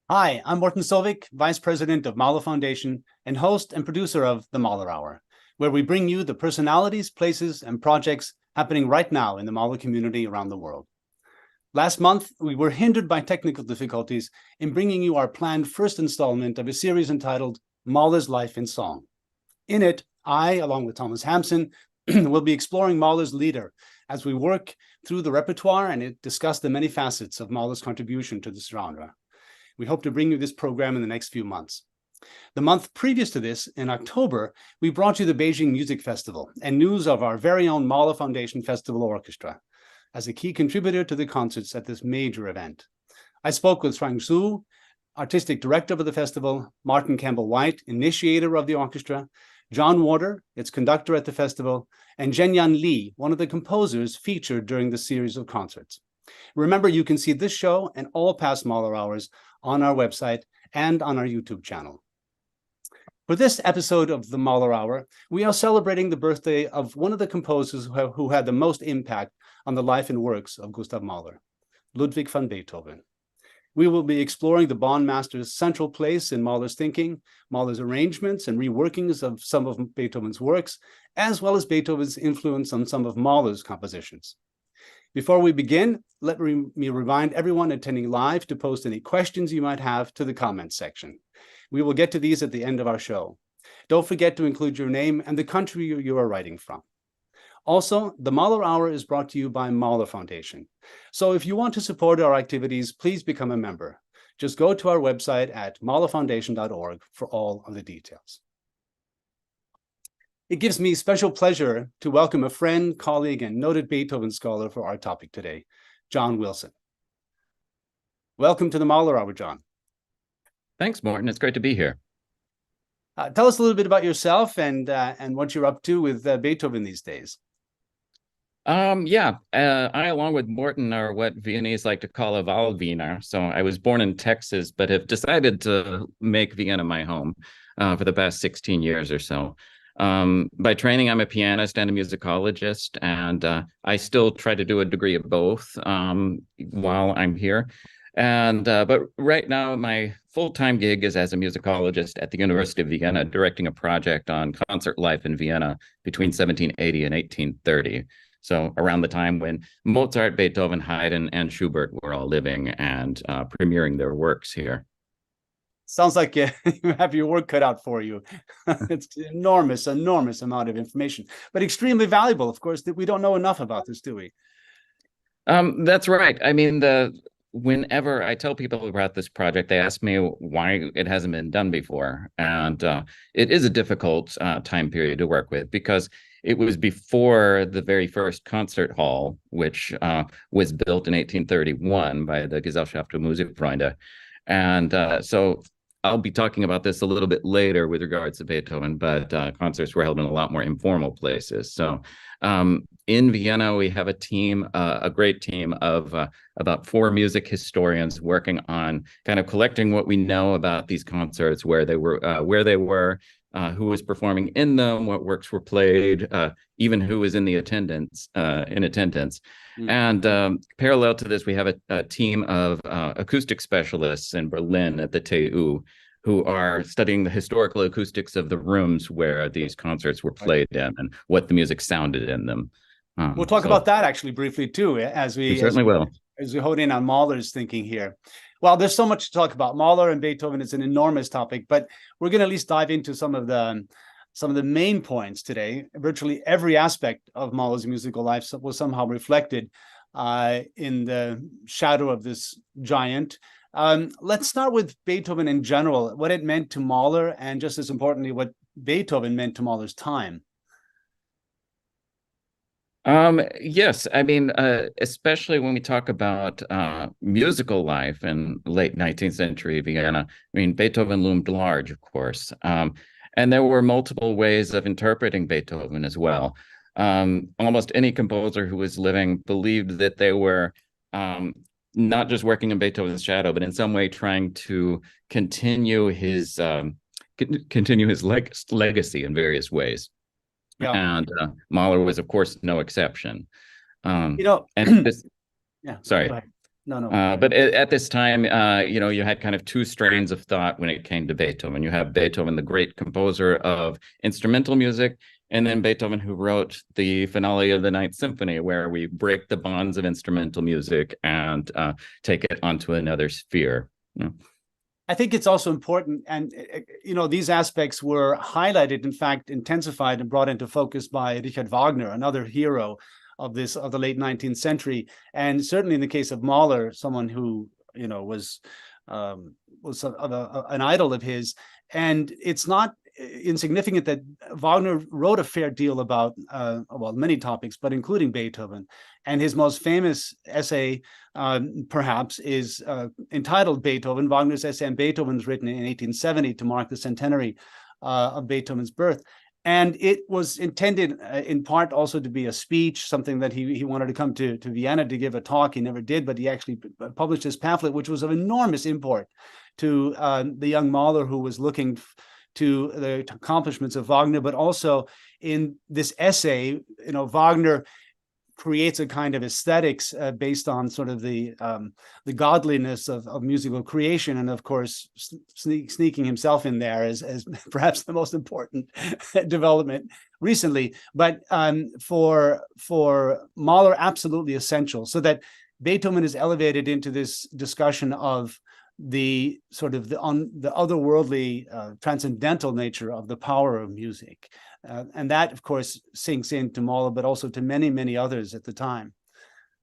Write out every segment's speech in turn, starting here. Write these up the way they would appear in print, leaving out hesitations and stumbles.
Hi, I'm Morten Solvik, Vice President of Mahler Foundation and host and producer of the Mahler Hour, where we bring you the personalities, places, and projects happening right now in the Mahler community around the world. Last month, we were hindered by technical difficulties in bringing you our planned first installment of a series entitled Mahler's Life in Song. In it, I, along with Thomas Hampson, will be exploring Mahler's Lieder as we work through the repertoire and discuss the many facets of Mahler's contribution to this genre. We hope to bring you this program in the next few months. The month previous to this, in October, we brought you the Beijing Music Festival and news of our very own Mahler Foundation Festival Orchestra as a key contributor to the concerts at this major event. I spoke with Frank Zhu, artistic director of the festival, Martin Campbell-White, initiator of the orchestra, John Warder, its conductor at the festival, and Zhenyan Li, one of the composers featured during the series of concerts. Remember, you can see this show and all past Mahler Hours on our website and on our YouTube channel. For this episode of the Mahler Hour, we are celebrating the birthday of one of the composers who had the most impact on the life and works of Gustav Mahler, Ludwig van Beethoven. We will be exploring the Bonn master's central place in Mahler's thinking, Mahler's arrangements and reworkings of some of Beethoven's works, as well as Beethoven's influence on some of Mahler's compositions. Before we begin, let me remind everyone attending live to post any questions you might have to the comments section. We will get to these at the end of our show. Don't forget to include your name and the country you are writing from. Also, the Mahler Hour is brought to you by Mahler Foundation. So if you want to support our activities, please become a member. Just go to our website at mahlerfoundation.org for all of the details. It gives me special pleasure to welcome a friend, colleague, and noted Beethoven scholar for our topic today, John Wilson. Welcome to the Mahler Hour, John. Thanks, Morten. It's great to be here. Tell us a little bit about yourself and what you're up to with Beethoven these days. I, along with Morten, are what Viennese like to call a Wahlwiener. So I was born in Texas, but have decided to make Vienna my home for the past 16 years or so. By training, I'm a pianist and a musicologist, and I still try to do a degree of both while I'm here. But right now, my full-time gig is as a musicologist at the University of Vienna, directing a project on concert life in Vienna between 1780 and 1830. So around the time when Mozart, Beethoven, Haydn, and Schubert were all living and premiering their works here. Sounds like you have your work cut out for you. It's enormous amount of information, but extremely valuable, of course, that we don't know enough about this, do we? That's right. I mean, whenever I tell people about this project, they ask me why it hasn't been done before. And it is a difficult time period to work with because it was before the very first concert hall, which was built in 1831 by the Gesellschaft für Musikfreunde. And so I'll be talking about this a little bit later with regards to Beethoven, but concerts were held in a lot more informal places. So in Vienna, we have a great team of about 4 music historians working on kind of collecting what we know about these concerts, where they were, who was performing in them, what works were played, even who was in attendance. Mm-hmm. And parallel to this, we have a team of acoustic specialists in Berlin at the TU who are studying the historical acoustics of the rooms where these concerts were played in and what the music sounded in them. We'll talk about that actually briefly too, as we hone in on Mahler's thinking here. Well, there's so much to talk about. Mahler and Beethoven is an enormous topic, but we're going to at least dive into some of the main points today. Virtually every aspect of Mahler's musical life was somehow reflected in the shadow of this giant. Let's start with Beethoven in general, what it meant to Mahler, and just as importantly, what Beethoven meant to Mahler's time. Yes, I mean, especially when we talk about musical life in late 19th century Vienna, I mean, Beethoven loomed large, of course. And there were multiple ways of interpreting Beethoven as well. Almost any composer who was living believed that they were not just working in Beethoven's shadow, but in some way trying to continue his legacy in various ways. Yeah. And Mahler was, of course, no exception. And this, yeah. Sorry. No, no. But at this time, you had kind of two strains of thought when it came to Beethoven. You have Beethoven, the great composer of instrumental music, and then Beethoven, who wrote the finale of the Ninth Symphony, where we break the bonds of instrumental music and take it onto another sphere. Yeah. I think it's also important, and these aspects were highlighted, in fact, intensified and brought into focus by Richard Wagner, another hero of the late 19th century, and certainly in the case of Mahler, someone who was an idol of his. And it's not insignificant that Wagner wrote a fair deal about many topics, but including Beethoven. And his most famous essay, perhaps, is entitled Beethoven. Wagner's essay on Beethoven was written in 1870 to mark the centenary of Beethoven's birth. And it was intended in part also to be a speech, something that he wanted to come to Vienna to give a talk. He never did, but he actually published this pamphlet, which was of enormous import to the young Mahler, who was looking to the accomplishments of Wagner. But also in this essay, Wagner creates a kind of aesthetics based on sort of the godliness of musical creation, and of course sneaking himself in there as perhaps the most important development recently. But for Mahler, absolutely essential, so that Beethoven is elevated into this discussion of the sort of the otherworldly, transcendental nature of the power of music. And that, of course, sinks into Mahler, but also to many, many others at the time.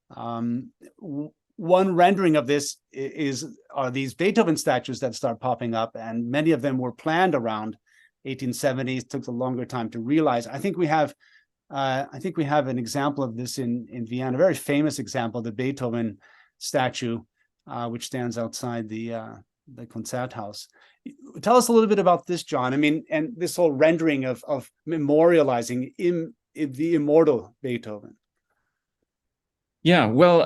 One rendering of this are these Beethoven statues that start popping up, and many of them were planned around 1870s. It took a longer time to realize. I think we have an example of this in Vienna, a very famous example, the Beethoven statue, which stands outside the Concerthaus. Tell us a little bit about this, John. I mean, and this whole rendering of memorializing the immortal Beethoven. Yeah, well,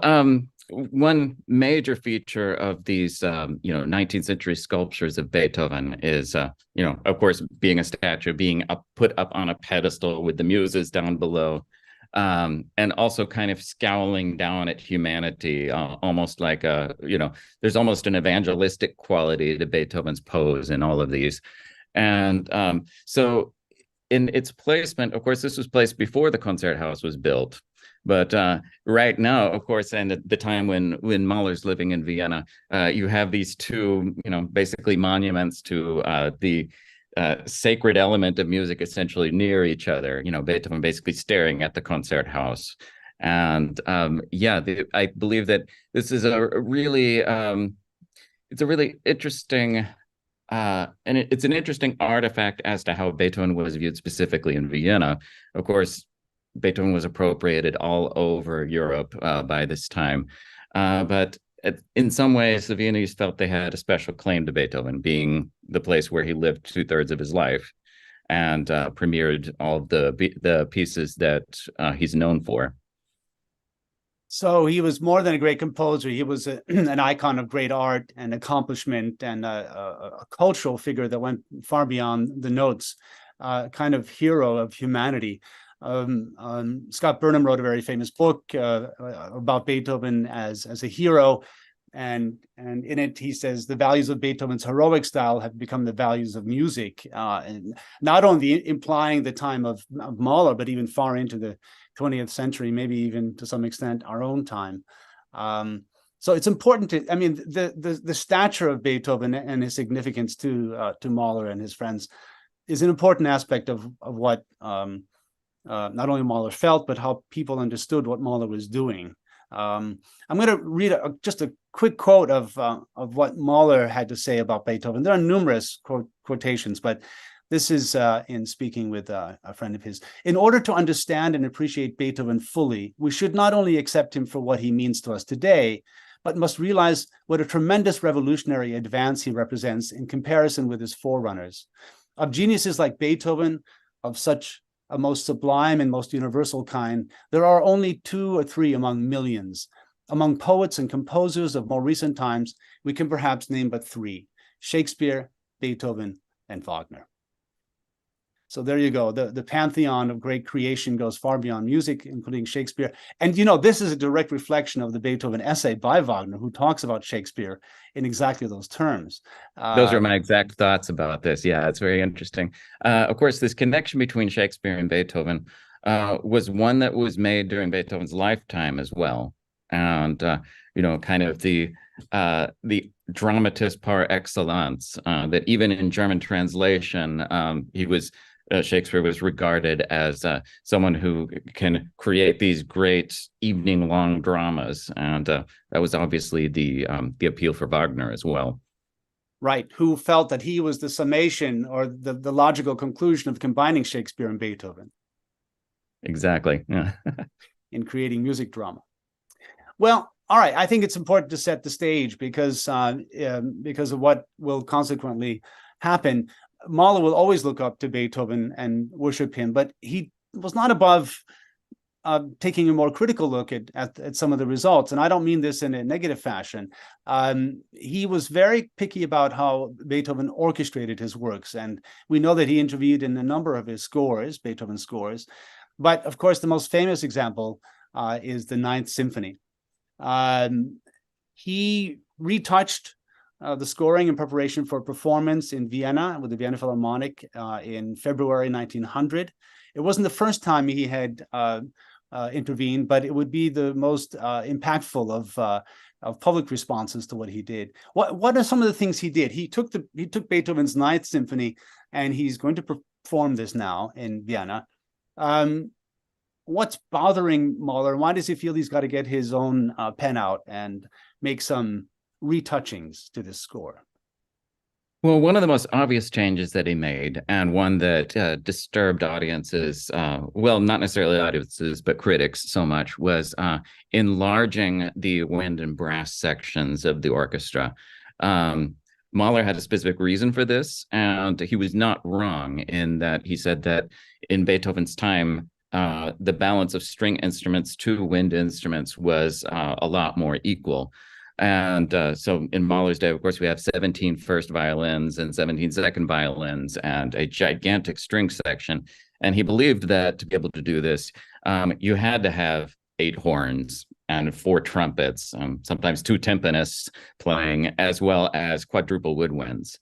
one major feature of these, 19th century sculptures of Beethoven is, of course, being a statue, being put up on a pedestal with the muses down below, and also kind of scowling down at humanity, almost like there's almost an evangelistic quality to Beethoven's pose in all of these. And so in its placement, of course, this was placed before the Concerthaus was built. But right now, of course, and at the time when Mahler's living in Vienna, you have these two, basically monuments to the sacred element of music essentially near each other. Beethoven basically staring at the Concerthaus. And I believe that this is a really interesting and it's an interesting artifact as to how Beethoven was viewed specifically in Vienna. Of course, Beethoven was appropriated all over Europe by this time. But in some ways, the Viennese felt they had a special claim to Beethoven, being the place where he lived 2/3 of his life and premiered all of the pieces that he's known for. So he was more than a great composer. He was an icon of great art and accomplishment, and a cultural figure that went far beyond the notes, kind of hero of humanity. Scott Burnham wrote a very famous book about Beethoven as a hero, and in it he says the values of Beethoven's heroic style have become the values of music, and not only implying the time of Mahler, but even far into the 20th century, maybe even to some extent our own time. So it's important to, the stature of Beethoven and his significance to Mahler and his friends is an important aspect of what not only Mahler felt, but how people understood what Mahler was doing. I'm going to read just a quick quote of what Mahler had to say about Beethoven. There are numerous quotations, but this is in speaking with a friend of his. In order to understand and appreciate Beethoven fully, we should not only accept him for what he means to us today, but must realize what a tremendous revolutionary advance he represents in comparison with his forerunners. Of geniuses like Beethoven, of such a most sublime and most universal kind, there are only 2 or 3 among millions. Among poets and composers of more recent times, we can perhaps name but 3: Shakespeare, Beethoven, and Wagner. So there you go. The pantheon of great creation goes far beyond music, including Shakespeare. And, you know, this is a direct reflection of the Beethoven essay by Wagner, who talks about Shakespeare in exactly those terms. Those are my exact thoughts about this. Yeah, it's very interesting. Of course, this connection between Shakespeare and Beethoven was one that was made during Beethoven's lifetime as well. And, you know, kind of the dramatist par excellence, that even in German translation, Shakespeare was regarded as someone who can create these great evening-long dramas, and that was obviously the appeal for Wagner as well. Right, who felt that he was the summation or the logical conclusion of combining Shakespeare and Beethoven. Exactly. Yeah. In creating music drama. Well, all right. I think it's important to set the stage because of what will consequently happen. Mahler will always look up to Beethoven and worship him, but he was not above taking a more critical look at some of the results. And I don't mean this in a negative fashion. He was very picky about how Beethoven orchestrated his works. And we know that he intervened in a number of his scores, Beethoven scores. But of course, the most famous example is the Ninth Symphony. He retouched the scoring in preparation for a performance in Vienna with the Vienna Philharmonic in February 1900. It wasn't the first time he had intervened, but it would be the most impactful of public responses to what he did. What are some of the things he did? He took Beethoven's Ninth Symphony, and he's going to perform this now in Vienna. What's bothering Mahler? Why does he feel he's got to get his own pen out and make some retouchings to this score? Well, one of the most obvious changes that he made, and one that disturbed audiences, well, not necessarily audiences, but critics so much, was enlarging the wind and brass sections of the orchestra. Mahler had a specific reason for this, and he was not wrong in that he said that in Beethoven's time, the balance of string instruments to wind instruments was a lot more equal. And so in Mahler's day, of course, we have 17 first violins and 17 second violins and a gigantic string section. And he believed that to be able to do this, you had to have 8 horns and 4 trumpets, sometimes 2 timpanists playing, as well as quadruple woodwinds.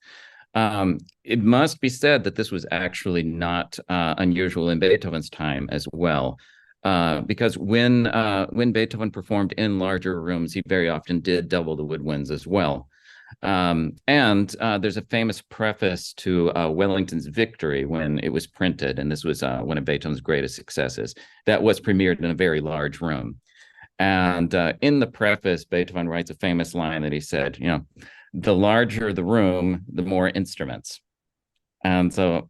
It must be said that this was actually not unusual in Beethoven's time as well. Because when Beethoven performed in larger rooms, he very often did double the woodwinds as well. And there's a famous preface to Wellington's Victory when it was printed, and this was one of Beethoven's greatest successes, that was premiered in a very large room. And in the preface, Beethoven writes a famous line that he said, you know, the larger the room, the more instruments. And so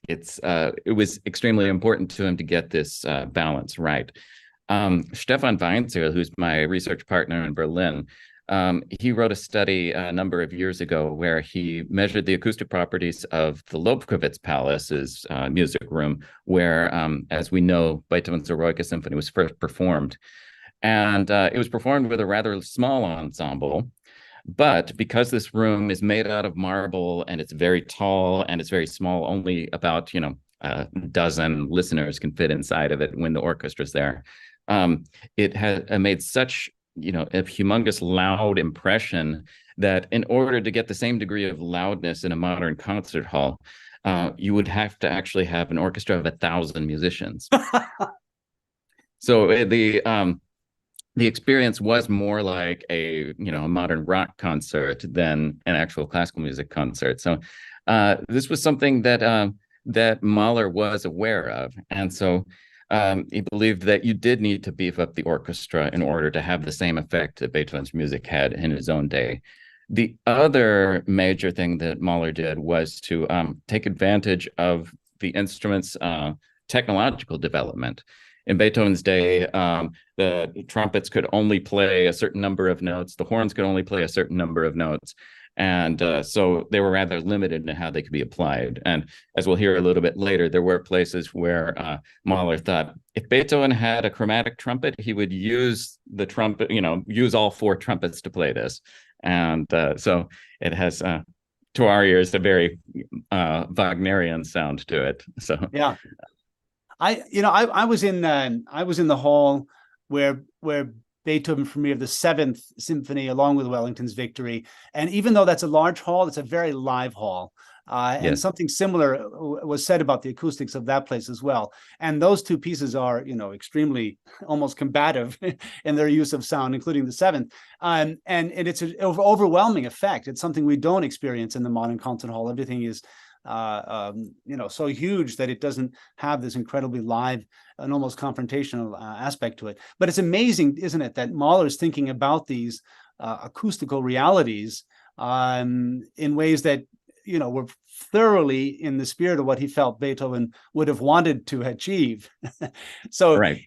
it was extremely important to him to get this balance right. Stefan Weinzierl, who's my research partner in Berlin, he wrote a study a number of years ago where he measured the acoustic properties of the Lobkowitz Palace's music room, where, as we know, Beethoven's Eroica Symphony was first performed. And it was performed with a rather small ensemble. But because this room is made out of marble and it's very tall and it's very small, only about, you know, a dozen listeners can fit inside of it when the orchestra's there. It had made such, you know, a humongous loud impression that in order to get the same degree of loudness in a modern concert hall, you would have to actually have an orchestra of 1,000 musicians. So the experience was more like a modern rock concert than an actual classical music concert. So this was something that Mahler was aware of, and so he believed that you did need to beef up the orchestra in order to have the same effect that Beethoven's music had in his own day. The other major thing that Mahler did was to take advantage of the instrument's technological development. In Beethoven's day, the trumpets could only play a certain number of notes. The horns could only play a certain number of notes. And so they were rather limited in how they could be applied. And as we'll hear a little bit later, there were places where Mahler thought if Beethoven had a chromatic trumpet, he would use the trumpet, use all 4 trumpets to play this. And so it has to our ears, a very Wagnerian sound to it. So yeah, I was in the hall where Beethoven premiered the Seventh Symphony along with Wellington's Victory, and even though that's a large hall, it's a very live hall. And yes, something similar was said about the acoustics of that place as well. And those two pieces are, extremely almost combative in their use of sound, including the Seventh. And it's an overwhelming effect. It's something we don't experience in the modern concert hall. Everything is, so huge that it doesn't have this incredibly live and almost confrontational aspect to it. But it's amazing, isn't it, that Mahler is thinking about these acoustical realities in ways that were thoroughly in the spirit of what he felt Beethoven would have wanted to achieve. So right.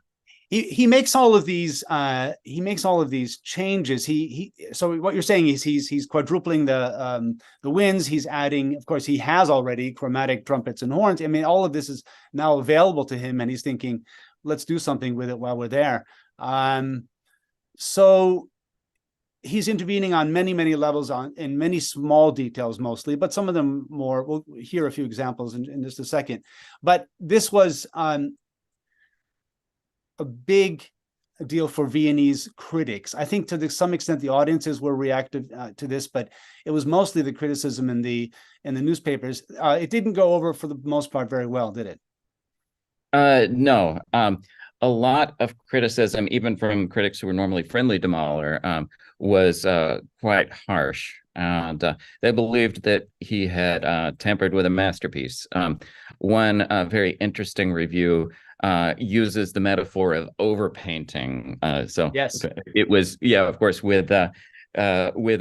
he makes all of these changes. So what you're saying is he's quadrupling the winds. He's adding, of course, he has already chromatic trumpets and horns. I mean, all of this is now available to him, and he's thinking, let's do something with it while we're there. So he's intervening on many levels, in many small details mostly, but some of them more. We'll hear a few examples in just a second. But this was a big deal for Viennese critics. I think to some extent the audiences were reactive to this, but it was mostly the criticism in the newspapers. It didn't go over for the most part very well, did it? No. A lot of criticism, even from critics who were normally friendly to Mahler, was quite harsh. And they believed that he had tampered with a masterpiece. One very interesting review uses the metaphor of overpainting. So yes, it was, of course, with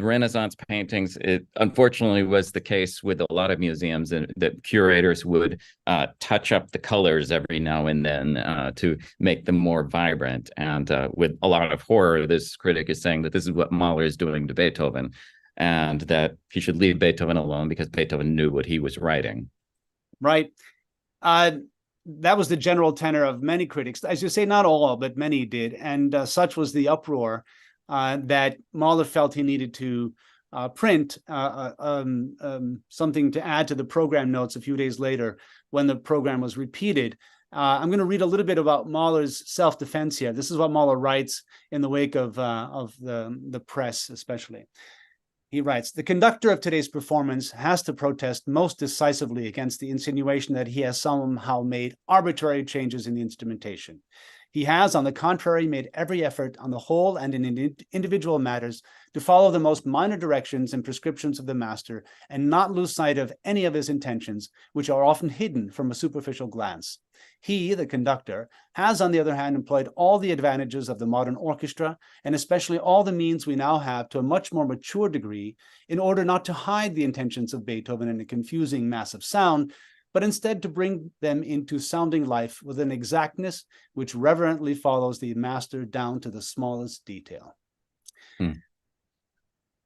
Renaissance paintings, it unfortunately was the case with a lot of museums that curators would touch up the colors every now and then to make them more vibrant. And with a lot of horror, this critic is saying that this is what Mahler is doing to Beethoven, and that he should leave Beethoven alone because Beethoven knew what he was writing. Right. That was the general tenor of many critics. As you say, not all, but many did. And such was the uproar that Mahler felt he needed to print something to add to the program notes a few days later when the program was repeated. I'm going to read a little bit about Mahler's self-defense here. This is what Mahler writes in the wake of the press, especially. He writes, "The conductor of today's performance has to protest most decisively against the insinuation that he has somehow made arbitrary changes in the instrumentation. He has, on the contrary, made every effort on the whole and in individual matters to follow the most minor directions and prescriptions of the master and not lose sight of any of his intentions, which are often hidden from a superficial glance. He, the conductor, has, on the other hand, employed all the advantages of the modern orchestra, and especially all the means we now have to a much more mature degree, in order not to hide the intentions of Beethoven in a confusing mass of sound, but instead to bring them into sounding life with an exactness which reverently follows the master down to the smallest detail."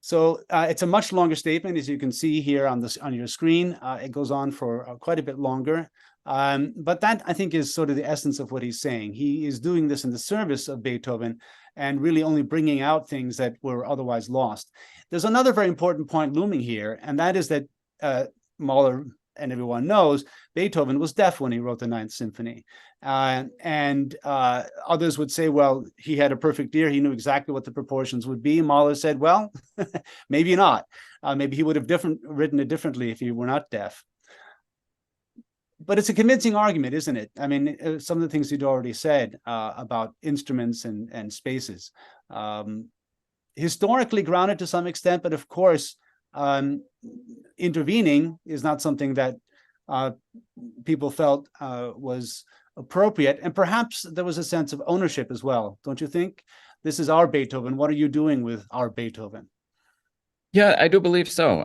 So it's a much longer statement, as you can see here on your screen. It goes on for quite a bit longer. But that, I think, is sort of the essence of what he's saying. He is doing this in the service of Beethoven and really only bringing out things that were otherwise lost. There's another very important point looming here, and that is that Mahler, and everyone knows, Beethoven was deaf when he wrote the Ninth Symphony. And others would say, well, he had a perfect ear. He knew exactly what the proportions would be. Mahler said, well, maybe not. Maybe he would have written it differently if he were not deaf. But it's a convincing argument, isn't it? I mean, some of the things you'd already said about instruments and spaces. Historically grounded to some extent, but of course, intervening is not something that people felt was appropriate. And perhaps there was a sense of ownership as well, don't you think? This is our Beethoven. What are you doing with our Beethoven? Yeah, I do believe so.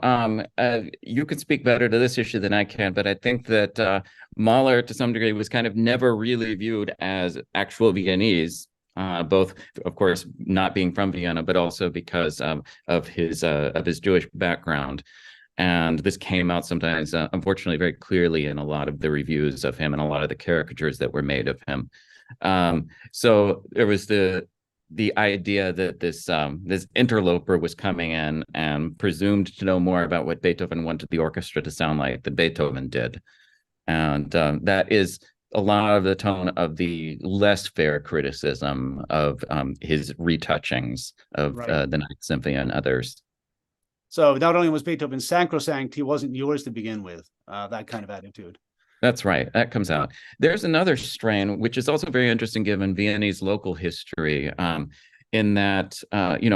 You can speak better to this issue than I can, but I think that Mahler, to some degree, was kind of never really viewed as actual Viennese. Both, of course, not being from Vienna, but also because of his Jewish background. And this came out sometimes, unfortunately, very clearly in a lot of the reviews of him and a lot of the caricatures that were made of him. So there was the the idea that this interloper was coming in and presumed to know more about what Beethoven wanted the orchestra to sound like than Beethoven did. And that is a lot of the tone of the less fair criticism of his retouchings of the Ninth Symphony and others. So not only was Beethoven sacrosanct, he wasn't yours to begin with, that kind of attitude. That's right. That comes out. There's another strain, which is also very interesting given Viennese local history, in that,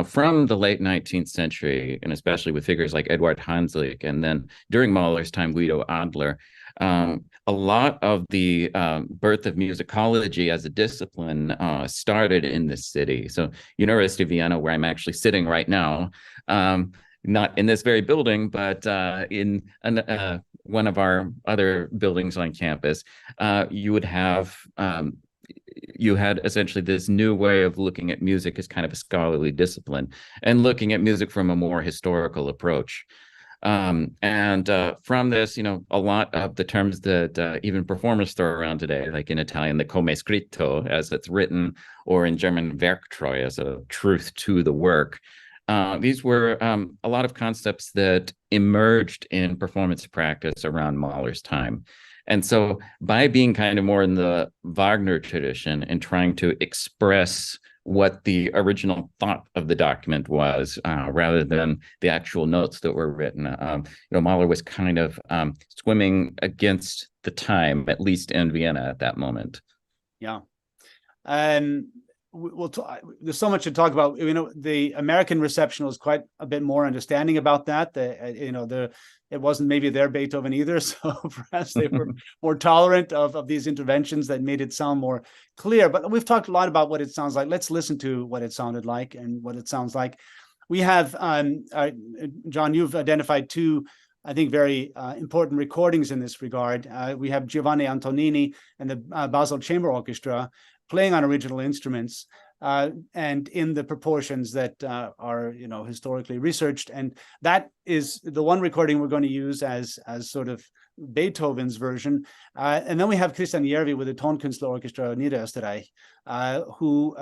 from the late 19th century, and especially with figures like Eduard Hanslick, and then during Mahler's time, Guido Adler, a lot of the birth of musicology as a discipline started in this city. So University of Vienna, where I'm actually sitting right now, not in this very building, but in one of our other buildings on campus, you had essentially this new way of looking at music as kind of a scholarly discipline and looking at music from a more historical approach. And from this, a lot of the terms that even performers throw around today, like in Italian, the come scritto, as it's written, or in German, Werktreue, as a truth to the work. These were a lot of concepts that emerged in performance practice around Mahler's time. And so by being kind of more in the Wagner tradition and trying to express what the original thought of the document was, rather than the actual notes that were written, Mahler was kind of swimming against the time, at least in Vienna at that moment. Yeah. There's so much to talk about. The American reception was quite a bit more understanding about that. It wasn't maybe their Beethoven either, so perhaps they were more tolerant of these interventions that made it sound more clear. But we've talked a lot about what it sounds like. Let's listen to what it sounded like and what it sounds like. We have, John, you've identified two, I think, very important recordings in this regard. We have Giovanni Antonini and the Basel Chamber Orchestra playing on original instruments and in the proportions that are historically researched. And that is the one recording we're going to use as sort of Beethoven's version. And then we have Christian Järvi with the Tonkünstler Orchestra Niederösterreich, who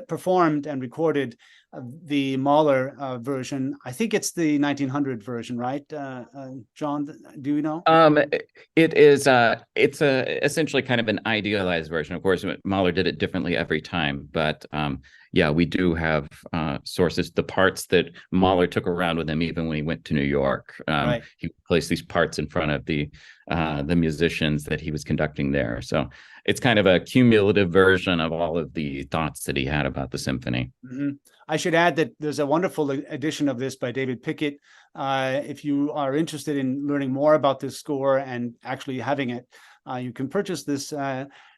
performed and recorded the Mahler version. I think it's the 1900 version, right? John, do you know? It is. It's essentially kind of an idealized version. Of course, Mahler did it differently every time, but yeah, we do have sources. The parts that Mahler took around with him, even when he went to New York, right. He placed these parts in front of the musicians that he was conducting there. So it's kind of a cumulative version of all of the thoughts that he had about the symphony. Mm-hmm. I should add that there's a wonderful edition of this by David Pickett. If you are interested in learning more about this score and actually having it, you can purchase this.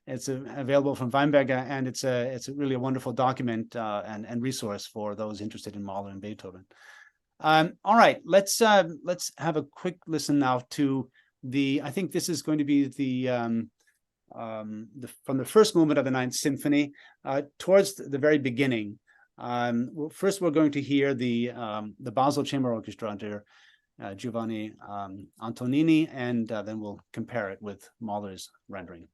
It's available from Weinberger, and it's really a wonderful document and resource for those interested in Mahler and Beethoven. All right, let's have a quick listen now to I think this is going to be from the first movement of the Ninth Symphony towards the very beginning. First, we're going to hear the Basel Chamber Orchestra under Giovanni Antonini, and then we'll compare it with Mahler's rendering.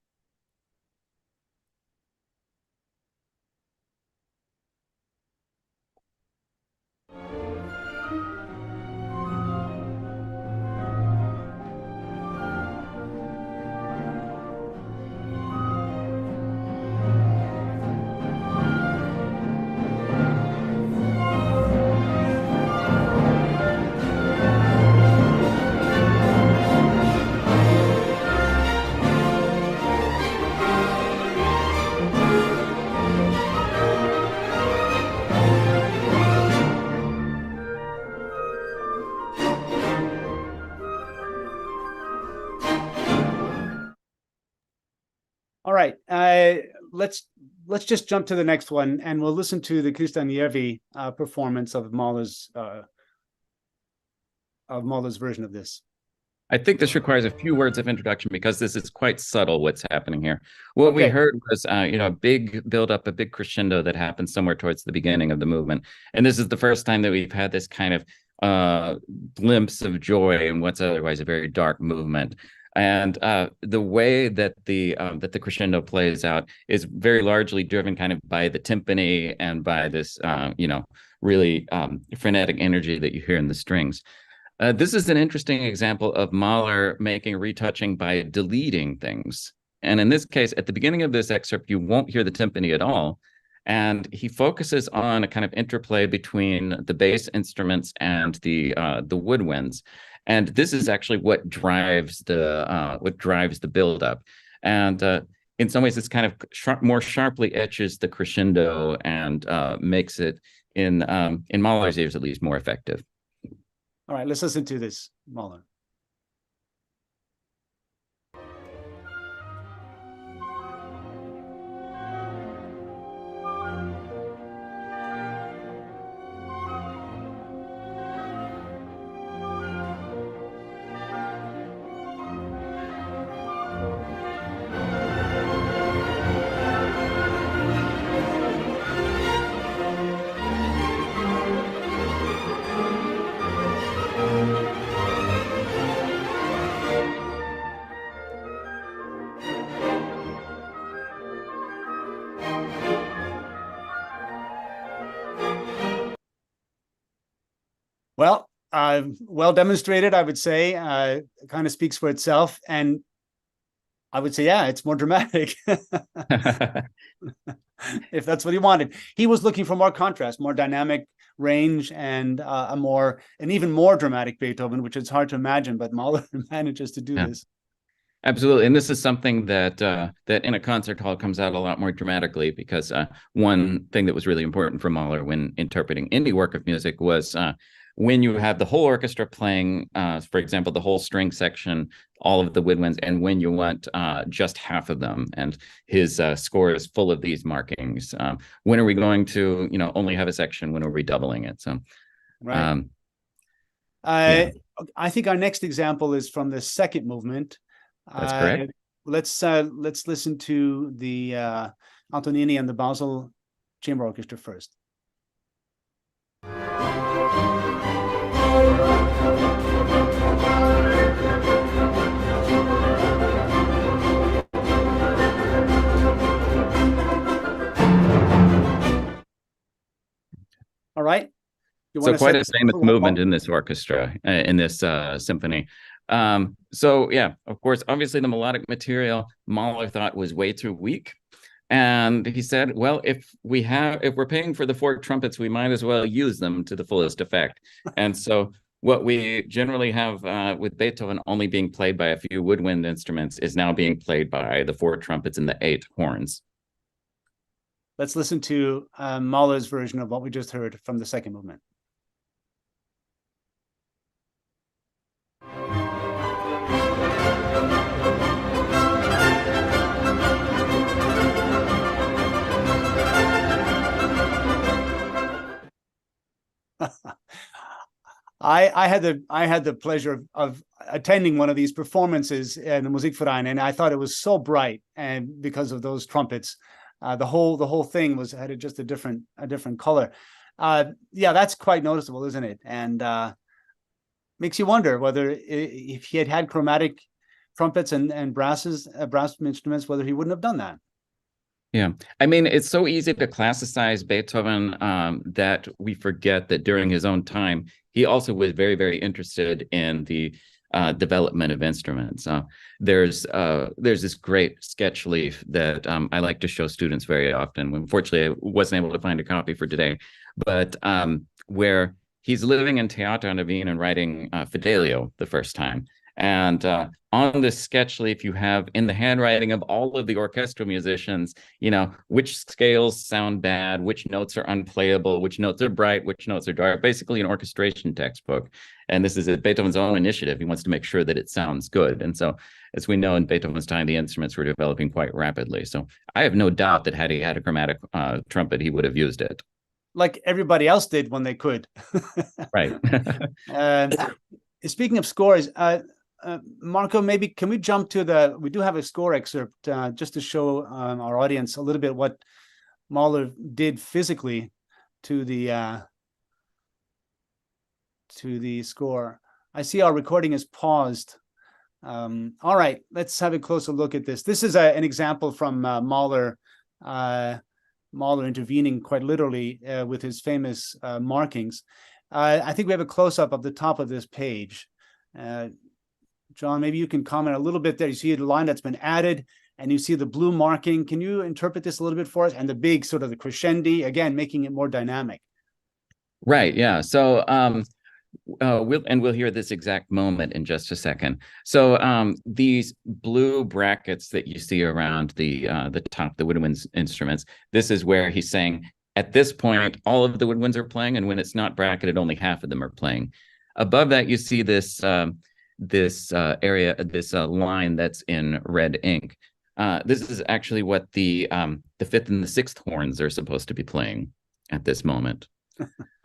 All right, let's just jump to the next one, and we'll listen to the Christian Järvi performance of Mahler's version of this. I think this requires a few words of introduction because this is quite subtle what's happening here. What we heard was, a big build-up, a big crescendo that happened somewhere towards the beginning of the movement. And this is the first time that we've had this kind of glimpse of joy in what's otherwise a very dark movement. And the way that the crescendo plays out is very largely driven kind of by the timpani and by this really frenetic energy that you hear in the strings. This is an interesting example of Mahler making retouching by deleting things. And in this case, at the beginning of this excerpt, you won't hear the timpani at all. And he focuses on a kind of interplay between the bass instruments and the woodwinds. And this is actually what drives the buildup. And in some ways, it's kind of more sharply etches the crescendo and makes it, in Mahler's ears at least, more effective. All right, let's listen to this, Mahler. Well, well demonstrated, I would say. It kind of speaks for itself. And I would say, yeah, it's more dramatic. If that's what he wanted. He was looking for more contrast, more dynamic range, and an even more dramatic Beethoven, which is hard to imagine, but Mahler manages to do this. Absolutely. And this is something that that in a concert hall comes out a lot more dramatically, because one thing that was really important for Mahler when interpreting any work of music was when you have the whole orchestra playing, for example, the whole string section, all of the woodwinds, and when you want just half of them. And his score is full of these markings. When are we going to, only have a section? When are we doubling it? So, right. Yeah. I think our next example is from the second movement. That's correct. Let's listen to the Antonini and the Basel Chamber Orchestra first. All right. So quite a famous movement in this orchestra, in this symphony. So yeah, of course, obviously the melodic material Mahler thought was way too weak. And he said, well, if we're paying for the 4 trumpets, we might as well use them to the fullest effect. And so what we generally have with Beethoven only being played by a few woodwind instruments is now being played by the 4 trumpets and the 8 horns. Let's listen to Mahler's version of what we just heard from the second movement. I had the pleasure of attending one of these performances in the Musikverein, and I thought it was so bright, and because of those trumpets, the whole thing had just a different color. Yeah, that's quite noticeable, isn't it? And makes you wonder whether if he had chromatic trumpets and brass instruments, whether he wouldn't have done that. Yeah, I mean, it's so easy to classicize Beethoven that we forget that during his own time, he also was very, very interested in the development of instruments. There's this great sketch leaf that I like to show students very often. Unfortunately, I wasn't able to find a copy for today, but where he's living in Theater an der Wien and writing Fidelio the first time. And on this sketch leaf, you have in the handwriting of all of the orchestral musicians, which scales sound bad, which notes are unplayable, which notes are bright, which notes are dark, basically an orchestration textbook. And this is Beethoven's own initiative. He wants to make sure that it sounds good. And so, as we know, in Beethoven's time, the instruments were developing quite rapidly. So I have no doubt that had he had a chromatic trumpet, he would have used it. Like everybody else did when they could. Right. Speaking of scores, Marco, maybe can we jump to we do have a score excerpt just to show our audience a little bit what Mahler did physically to the score. I see our recording is paused. All right, let's have a closer look at this. This is an example from Mahler. Mahler intervening quite literally with his famous markings. I think we have a close-up of the top of this page. John, maybe you can comment a little bit there. You see the line that's been added, and you see the blue marking. Can you interpret this a little bit for us? And the big sort of the crescendi, again, making it more dynamic. Right, yeah. So we'll hear this exact moment in just a second. So these blue brackets that you see around the top, the woodwind instruments, this is where he's saying at this point all of the woodwinds are playing, and when it's not bracketed, only half of them are playing. Above that, you see this area, this line that's in red ink. This is actually what the fifth and the sixth horns are supposed to be playing at this moment.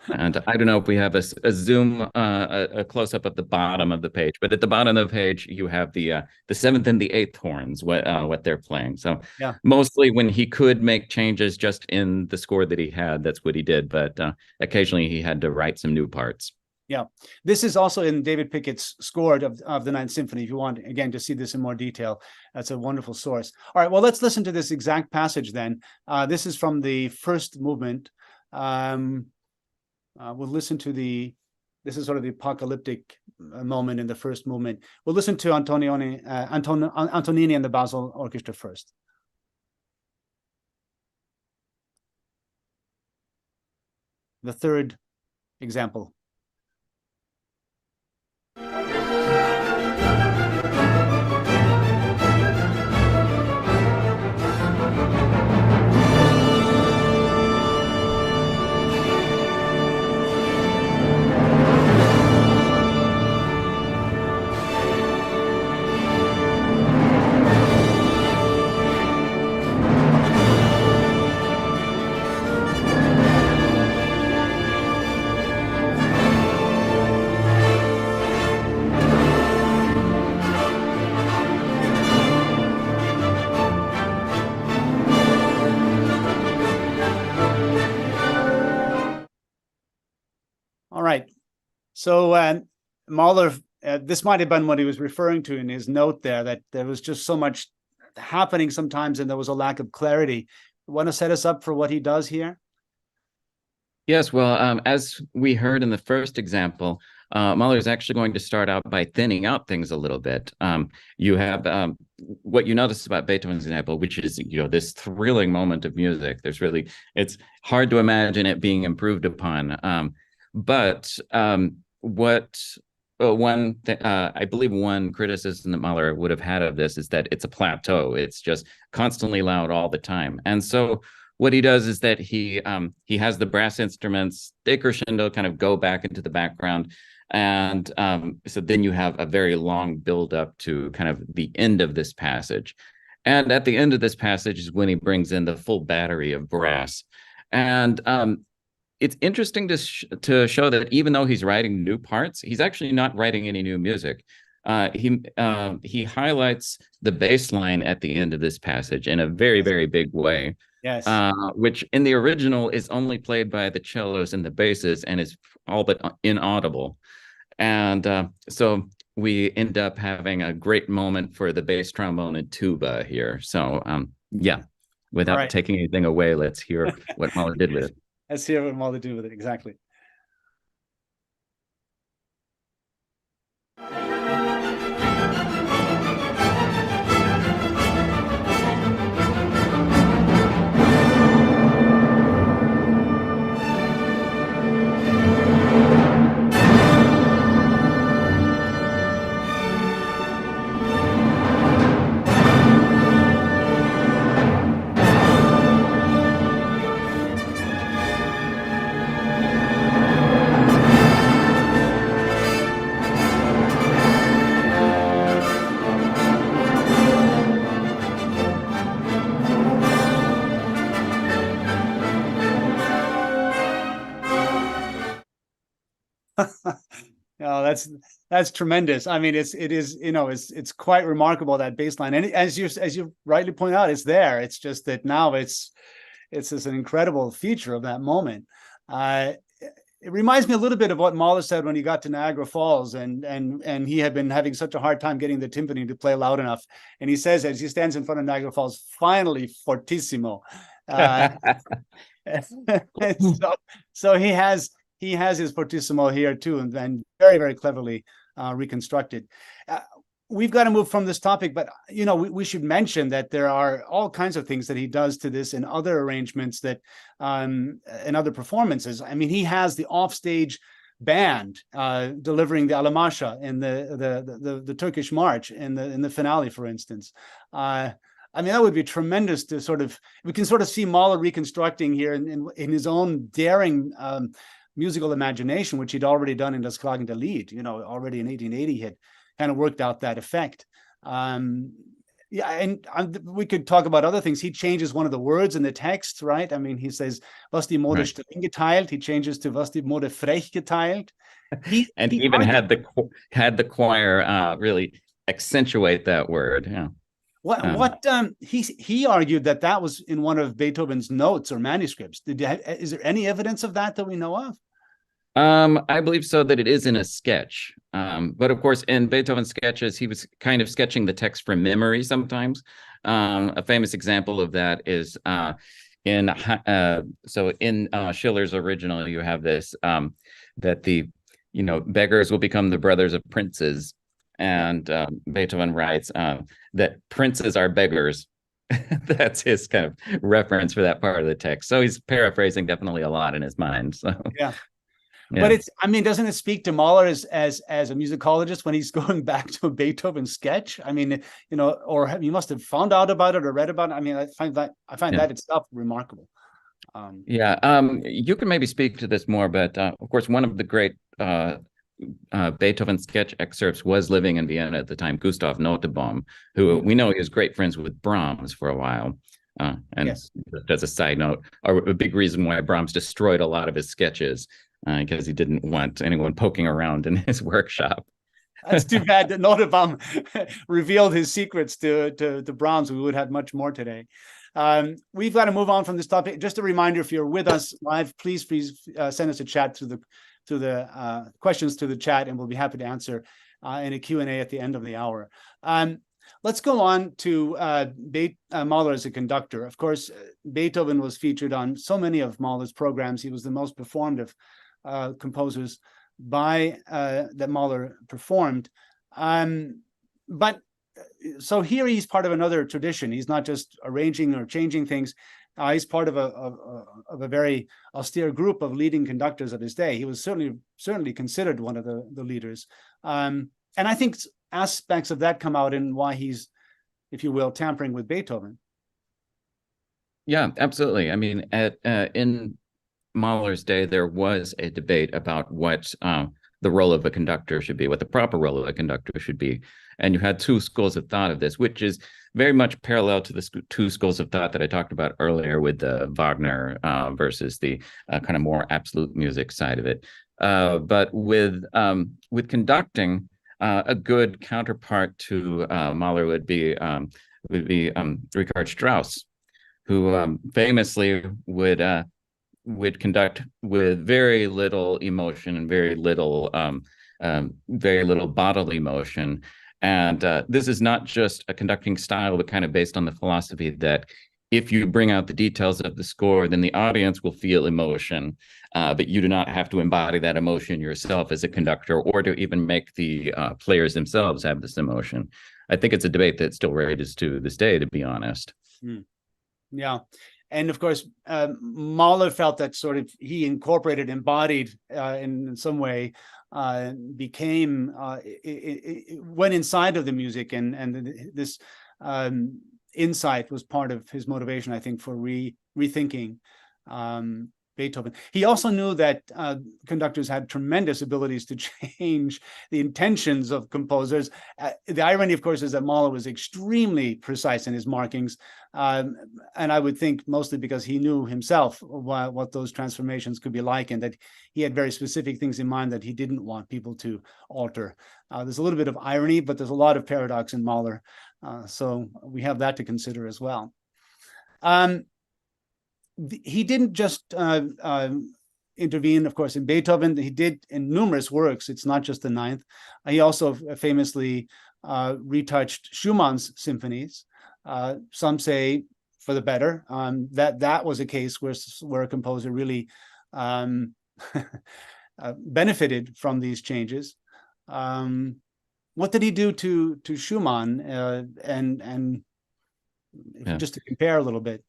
And I don't know if we have a zoom, a close up of the bottom of the page, but at the bottom of the page you have the seventh and the eighth horns, what they're playing. So yeah, mostly when he could make changes just in the score that he had, that's what he did. But occasionally he had to write some new parts. Yeah, this is also in David Pickett's score of the Ninth Symphony. If you want, again, to see this in more detail, that's a wonderful source. All right, well, let's listen to this exact passage then. This is from the first movement. We'll listen to this is sort of the apocalyptic moment in the first movement. We'll listen to Antonini and the Basel Orchestra first. The third example. All right. So Mahler, this might have been what he was referring to in his note there, that there was just so much happening sometimes and there was a lack of clarity. Want to set us up for what he does here? Yes, well, as we heard in the first example, Mahler is actually going to start out by thinning out things a little bit. You have what you notice about Beethoven's example, which is, this thrilling moment of music. It's hard to imagine it being improved upon. But I believe one criticism that Mahler would have had of this is that it's a plateau. It's just constantly loud all the time. And so what he does is that he has the brass instruments, they crescendo, kind of go back into the background. And so then you have a very long build up to kind of the end of this passage. And at the end of this passage is when he brings in the full battery of brass. And it's interesting to show that even though he's writing new parts, he's actually not writing any new music. He highlights the bass line at the end of this passage in a very, very big way. Yes. Which in the original is only played by the cellos and the basses and is all but inaudible. And so we end up having a great moment for the bass trombone and tuba here. So yeah, without taking anything away, let's hear what Mahler did with it. Let's hear what Mahler did with it, exactly. Oh, that's tremendous. I mean, it's quite remarkable, that bass line. And as you rightly point out, it's there. It's just that now it's just an incredible feature of that moment. it reminds me a little bit of what Mahler said when he got to Niagara Falls, and he had been having such a hard time getting the timpani to play loud enough. And he says, as he stands in front of Niagara Falls, finally fortissimo. So he has his fortissimo here too, and very, very cleverly reconstructed. We've got to move from this topic, but we should mention that there are all kinds of things that he does to this in other arrangements that in other performances. I mean, he has the offstage band delivering the Alamasha in the Turkish march in the finale, for instance. I mean, that would be tremendous to we can sort of see Mahler reconstructing here in his own daring musical imagination, which he'd already done in Das Klagende Lied, already in 1880 he had kind of worked out that effect. We could talk about other things. He changes one of the words in the text, right? I mean, he says, was die Mode streng geteilt, he changes to was die Mode frech geteilt. He even had the choir really accentuate that word. Yeah. He argued that was in one of Beethoven's notes or manuscripts. Is there any evidence of that we know of? I believe so, that it is in a sketch. But of course, in Beethoven's sketches, he was kind of sketching the text from memory sometimes. A famous example of that is in Schiller's original, you have this that the beggars will become the brothers of princes. And Beethoven writes that princes are beggars. That's his kind of reference for that part of the text. So he's paraphrasing definitely a lot in his mind. So yeah. But doesn't it speak to Mahler as a musicologist when he's going back to a Beethoven sketch? I mean, or you must have found out about it or read about it. I mean, I find that itself remarkable. You can maybe speak to this more, but of course, one of the great Beethoven sketch excerpts was living in Vienna at the time, Gustav Nottebohm, who we know he was great friends with Brahms for a while. Yes. As a side note, a big reason why Brahms destroyed a lot of his sketches, because he didn't want anyone poking around in his workshop. That's too bad that Nottebohm revealed his secrets to Brahms. We would have much more today. We've got to move on from this topic. Just a reminder, if you're with us live, please send us a chat to the questions to the chat, and we'll be happy to answer in a Q&A at the end of the hour. Let's go on to Mahler as a conductor. Of course, Beethoven was featured on so many of Mahler's programs. He was the most performed of composers that Mahler performed. So here he's part of another tradition. He's not just arranging or changing things. He's part of a very austere group of leading conductors of his day. He was certainly considered one of the leaders. And I think aspects of that come out in why he's, if you will, tampering with Beethoven. Yeah, absolutely. I mean, in Mahler's day, there was a debate about what the role of a conductor should be, what the proper role of a conductor should be. And you had two schools of thought of this, which is very much parallel to the two schools of thought that I talked about earlier with the Wagner versus the kind of more absolute music side of it. But with conducting, a good counterpart to Mahler would be Richard Strauss, who famously would conduct with very little emotion and very little bodily motion. And this is not just a conducting style, but kind of based on the philosophy that if you bring out the details of the score, then the audience will feel emotion, but you do not have to embody that emotion yourself as a conductor or to even make the players themselves have this emotion. I think it's a debate that still rages to this day, to be honest. Yeah. And of course, Mahler felt that sort of he embodied in some way, became, went inside of the music, and this insight was part of his motivation, I think, for rethinking Beethoven. He also knew that conductors had tremendous abilities to change the intentions of composers. The irony, of course, is that Mahler was extremely precise in his markings, and I would think mostly because he knew himself what those transformations could be like, and that he had very specific things in mind that he didn't want people to alter. There's a little bit of irony, but there's a lot of paradox in Mahler, so we have that to consider as well. He didn't just intervene, of course, in Beethoven. He did in numerous works. It's not just the Ninth. He also famously retouched Schumann's symphonies. Some say for the better. That was a case where a composer really benefited from these changes. What did he do to Schumann? And just to compare a little bit.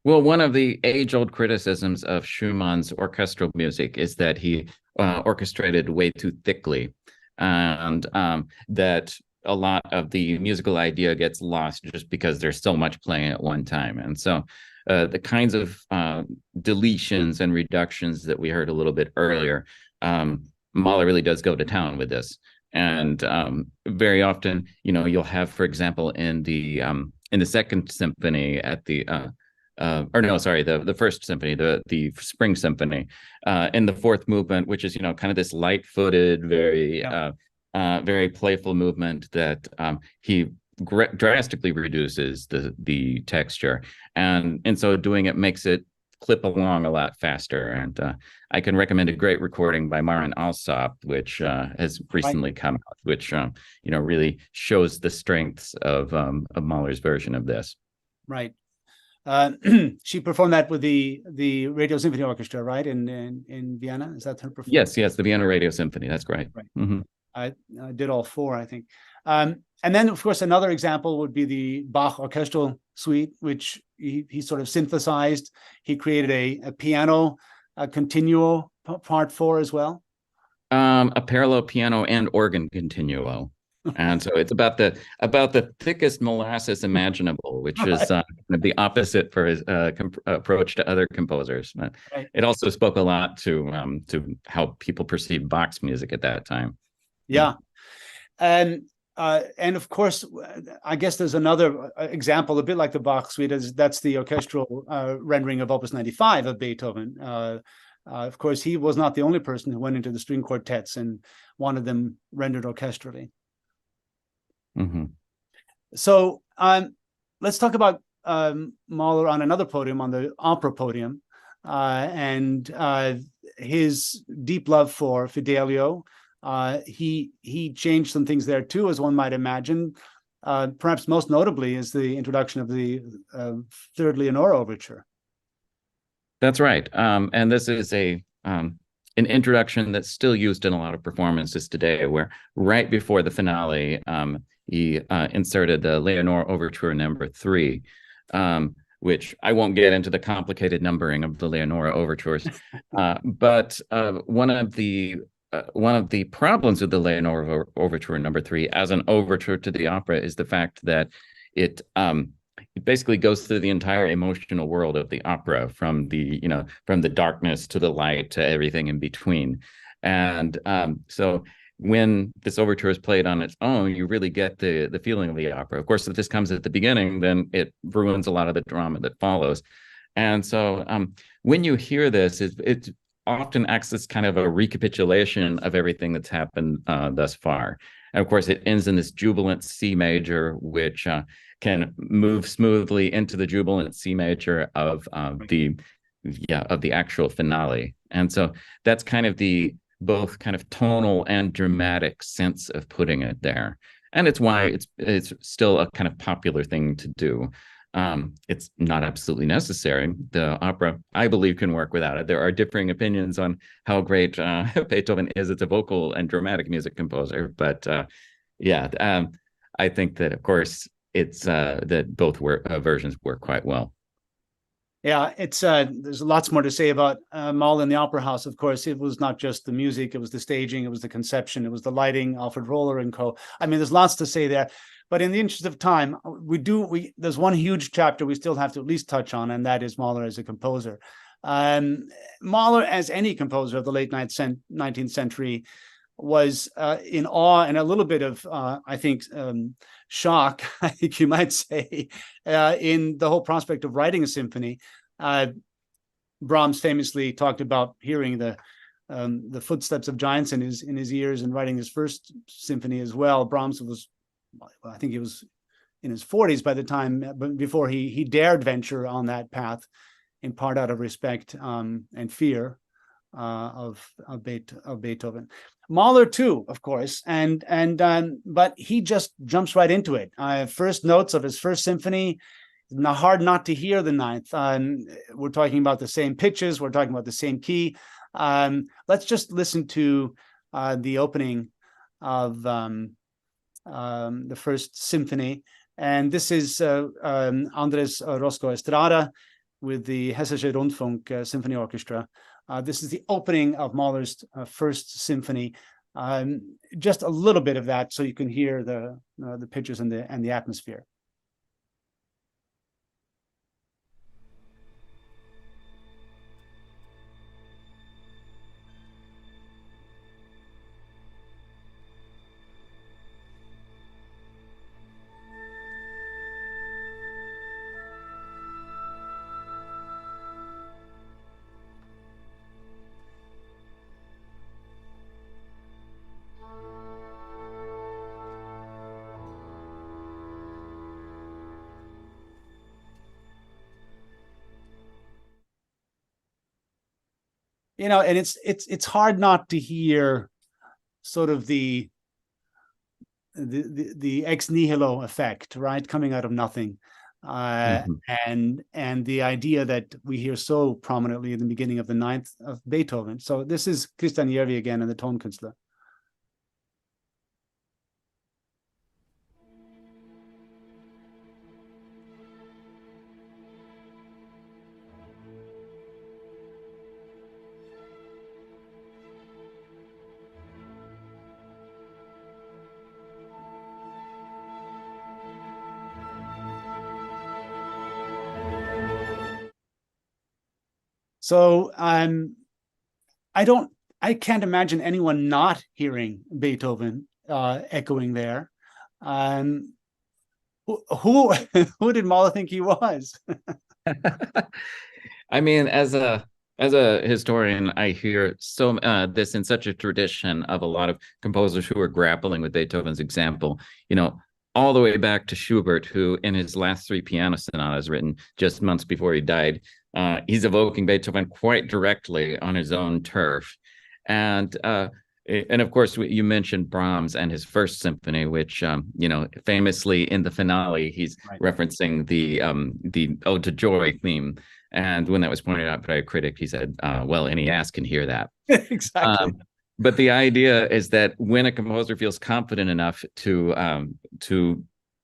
Well, one of the age-old criticisms of Schumann's orchestral music is that he orchestrated way too thickly, and that a lot of the musical idea gets lost just because there's so much playing at one time. And so the kinds of deletions and reductions that we heard a little bit earlier, Mahler really does go to town with this. And very often, you'll have, for example, in the Second Symphony at the the First Symphony, the Spring Symphony, in the fourth movement, which is kind of this light-footed, very playful movement that he drastically reduces the texture, and in so doing it makes it clip along a lot faster. And I can recommend a great recording by Maren Alsop, which has recently come out, which really shows the strengths of Mahler's version of this. Right. She performed that with the Radio Symphony Orchestra, right? In Vienna. Is that her performance? Yes, the Vienna Radio Symphony. That's great. Right. Mm-hmm. I did all four, I think. And then, of course, another example would be the Bach Orchestral Suite, which he sort of synthesized. He created a piano, a continuo part 4 as well. A parallel piano and organ continuo. And so it's about the thickest molasses imaginable, which is the opposite for his approach to other composers. But it also spoke a lot to how people perceived Bach's music at that time. Yeah, and of course, I guess there's another example, a bit like the Bach suite. That's the orchestral rendering of Opus 95 of Beethoven. Of course, he was not the only person who went into the string quartets and wanted them rendered orchestrally. Mm-hmm. So let's talk about Mahler on another podium, on the opera podium, and his deep love for Fidelio. He changed some things there too, as one might imagine. Perhaps most notably is the introduction of the Third Leonore Overture. That's right, and this is an introduction that's still used in a lot of performances today, where right before the finale, he inserted the Leonore Overture number 3, which I won't get into the complicated numbering of the Leonore overtures, but one of the problems with the Leonore Overture number 3 as an overture to the opera is the fact that it basically goes through the entire emotional world of the opera, from the darkness to the light to everything in between. And so when this overture is played on its own, you really get the feeling of the opera. Of course, if this comes at the beginning, then it ruins a lot of the drama that follows. And so when you hear this, it often acts as kind of a recapitulation of everything that's happened thus far. And of course, it ends in this jubilant C major, which can move smoothly into the jubilant C major of the actual finale. And so that's kind of the both kind of tonal and dramatic sense of putting it there. And it's why it's still a kind of popular thing to do. It's not absolutely necessary. The opera, I believe, can work without it. There are differing opinions on how great Beethoven is as a vocal and dramatic music composer. But I think that, of course, it's that both versions work quite well. Yeah, it's there's lots more to say about Mahler in the Opera House. Of course, it was not just the music; it was the staging, it was the conception, it was the lighting. Alfred Roller and co. I mean, there's lots to say there. But in the interest of time, there's one huge chapter we still have to at least touch on, and that is Mahler as a composer. Mahler, as any composer of the late 19th century, was in awe and a little bit of, I think, shock, I think you might say, in the whole prospect of writing a symphony. Brahms famously talked about hearing the footsteps of giants in his ears and writing his first symphony as well. Brahms was, I think he was in his 40s by the time, before he dared venture on that path, in part out of respect and fear. of Beethoven. Mahler too, of course, but he just jumps right into it. First notes of his first symphony, hard not to hear the ninth. We're talking about the same pitches. We're talking about the same key. Let's just listen to the opening of the first symphony. And this is Andres Roscoe Estrada with the Hessische Rundfunk Symphony Orchestra. This is the opening of Mahler's first symphony. Just a little bit of that so you can hear the pitches and the atmosphere. You know, and it's hard not to hear sort of the ex nihilo effect, right, coming out of nothing, and the idea that we hear so prominently in the beginning of the ninth of Beethoven. So this is Christian Järvi again in the Tonkünstler. So I can't imagine anyone not hearing Beethoven echoing there. Who who did Mahler think he was? I mean, as a historian, I hear this in such a tradition of a lot of composers who are grappling with Beethoven's example. You know, all the way back to Schubert, who in his last three piano sonatas written just months before he died, he's evoking Beethoven quite directly on his own turf. And of course, you mentioned Brahms and his first symphony, which you know, famously in the finale, he's referencing the Ode to Joy theme. And when that was pointed out by a critic, he said, "Well, any ass can hear that." Exactly. But the idea is that when a composer feels confident enough to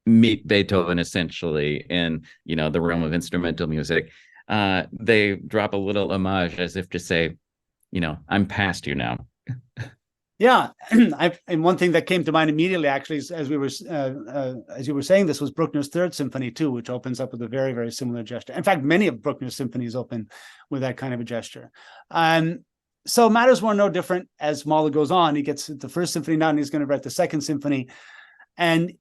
meet Beethoven essentially in, you know, the realm of instrumental music, they drop a little homage as if to say, you know, I'm past you now. Yeah, and one thing that came to mind immediately, actually, as you were saying this, was Bruckner's Third Symphony too, which opens up with a very, very similar gesture. In fact, many of Bruckner's symphonies open with that kind of a gesture. So matters were no different as Mahler goes on. He gets the first symphony now, and he's going to write the second symphony. And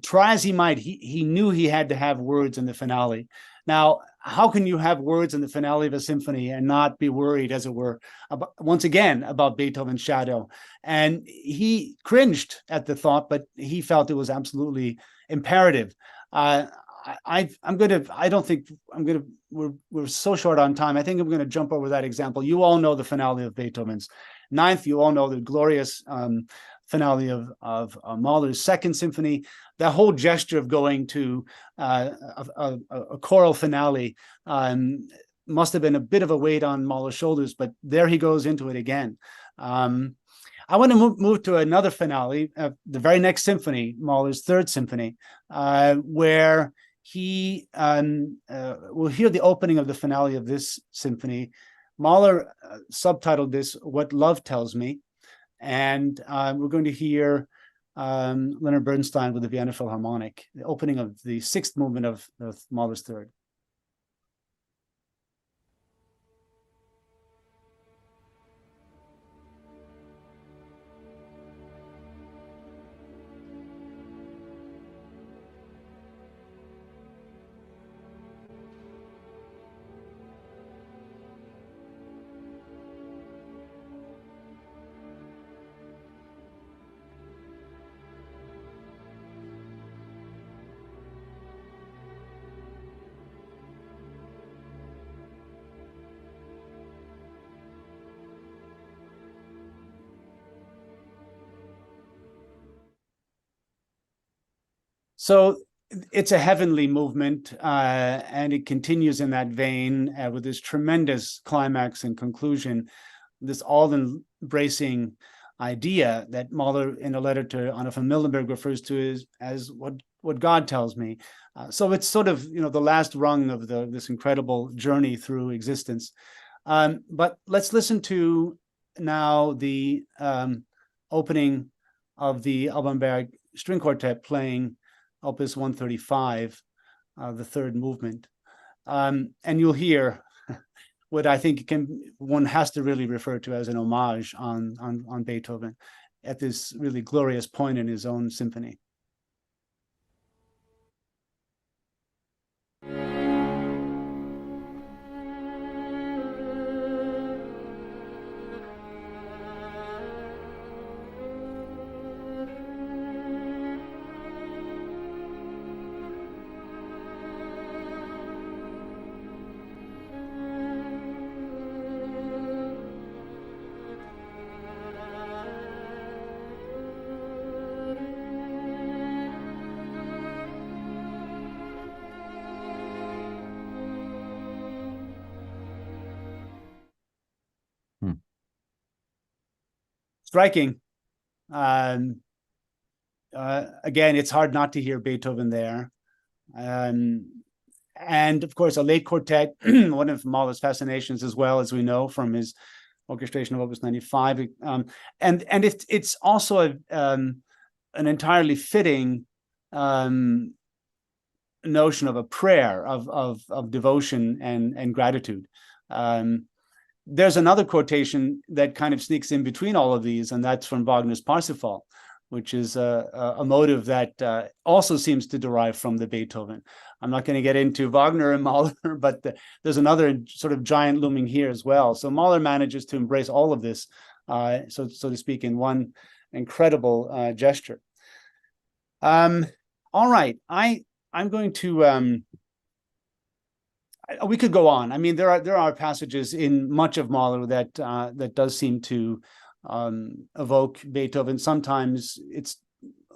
try as he might, he knew he had to have words in the finale. Now, how can you have words in the finale of a symphony and not be worried, as it were, once again, about Beethoven's shadow? And he cringed at the thought, but he felt it was absolutely imperative. We're so short on time. I think I'm going to jump over that example. You all know the finale of Beethoven's Ninth. You all know the glorious finale of Mahler's Second Symphony. The whole gesture of going to a choral finale must have been a bit of a weight on Mahler's shoulders, but there he goes into it again. I want to move to another finale, the very next symphony, Mahler's Third Symphony, where he will hear the opening of the finale of this symphony. Mahler subtitled this "What Love Tells Me," and we're going to hear Leonard Bernstein with the Vienna Philharmonic, the opening of the sixth movement of Mahler's Third. So it's a heavenly movement, and it continues in that vein with this tremendous climax and conclusion, this all-embracing idea that Mahler, in a letter to Anna von Mildenberg, refers to as what God tells me. So it's sort of, the last rung of this incredible journey through existence. But let's listen to now the opening of the Alban Berg String Quartet playing Opus 135, the third movement. And you'll hear what I think one has to really refer to as an homage on Beethoven at this really glorious point in his own symphony. Striking. Again, it's hard not to hear Beethoven there. And of course, a late quartet, one of Mahler's fascinations as well, as we know from his orchestration of Opus 95. And it's also an entirely fitting notion of a prayer of devotion and gratitude. There's another quotation that kind of sneaks in between all of these, and that's from Wagner's Parsifal, which is a motive that also seems to derive from the Beethoven. I'm not going to get into Wagner and Mahler, but there's another sort of giant looming here as well. So Mahler manages to embrace all of this, so to speak, in one incredible gesture. All right, I'm going to. We could go on. I mean, there are passages in much of Mahler that does seem to evoke Beethoven. Sometimes it's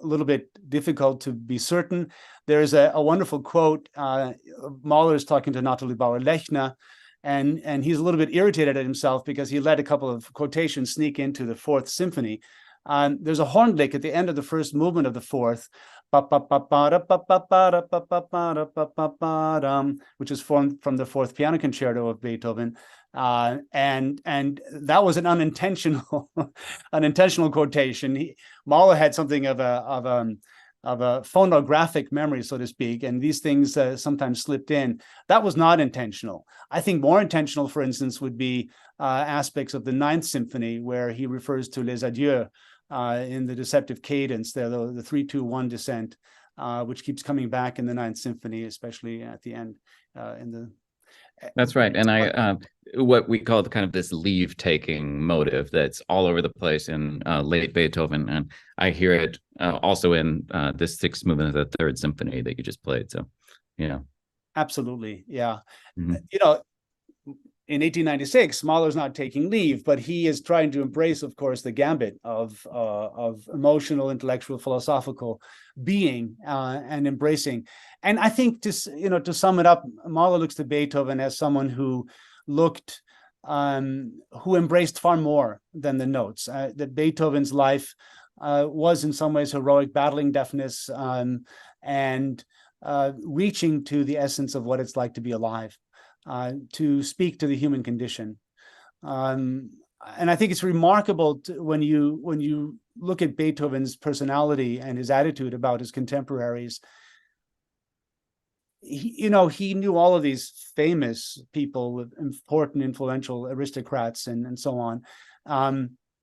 a little bit difficult to be certain. There's a wonderful quote. Mahler is talking to Nathalie Bauer-Lechner, and he's a little bit irritated at himself because he let a couple of quotations sneak into the Fourth Symphony. There's a horn lick at the end of the first movement of the fourth, which is formed from the Fourth Piano Concerto of Beethoven, and that was an unintentional quotation. Mahler had something of a phonographic memory, so to speak, and these things sometimes slipped in. That was not intentional. I think more intentional, for instance, would be aspects of the Ninth Symphony, where he refers to Les Adieux in the deceptive cadence, the 3-2-1 descent, which keeps coming back in the Ninth Symphony, especially at the end. That's right, and what we call the kind of this leave-taking motive that's all over the place in late Beethoven, and I hear it also in this sixth movement of the Third Symphony that you just played. So, yeah, absolutely, yeah. Mm-hmm. In 1896, Mahler's not taking leave, but he is trying to embrace, of course, the gambit of emotional, intellectual, philosophical being and embracing. And I think to sum it up, Mahler looks to Beethoven as someone who embraced far more than the notes. That Beethoven's life was in some ways heroic, battling deafness and reaching to the essence of what it's like to be alive. To speak to the human condition, and I think it's remarkable when you look at Beethoven's personality and his attitude about his contemporaries. He knew all of these famous people with important, influential aristocrats and so on,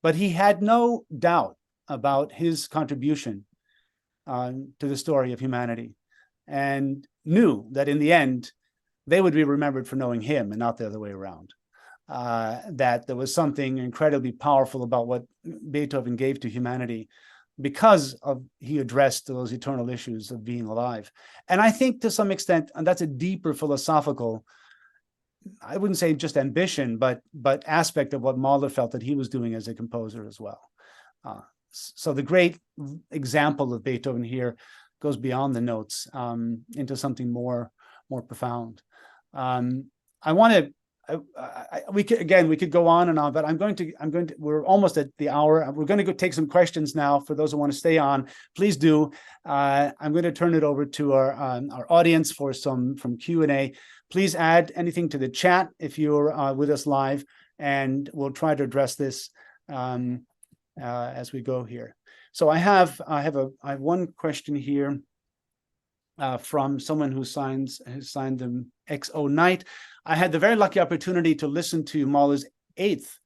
but he had no doubt about his contribution to the story of humanity, and knew that in the end, they would be remembered for knowing him and not the other way around. That there was something incredibly powerful about what Beethoven gave to humanity because he addressed those eternal issues of being alive. And I think to some extent, and that's a deeper philosophical, I wouldn't say just ambition, but aspect of what Mahler felt that he was doing as a composer as well. So the great example of Beethoven here goes beyond the notes into something more profound. I want to. We could go on and on, but we're almost at the hour. We're going to go take some questions now for those who want to stay on. Please do. I'm going to turn it over to our audience for some Q&A. Please add anything to the chat if you're with us live, and we'll try to address this as we go here. So I have one question here from someone who signed them XO Night. I had the very lucky opportunity to listen to Mahler's 8th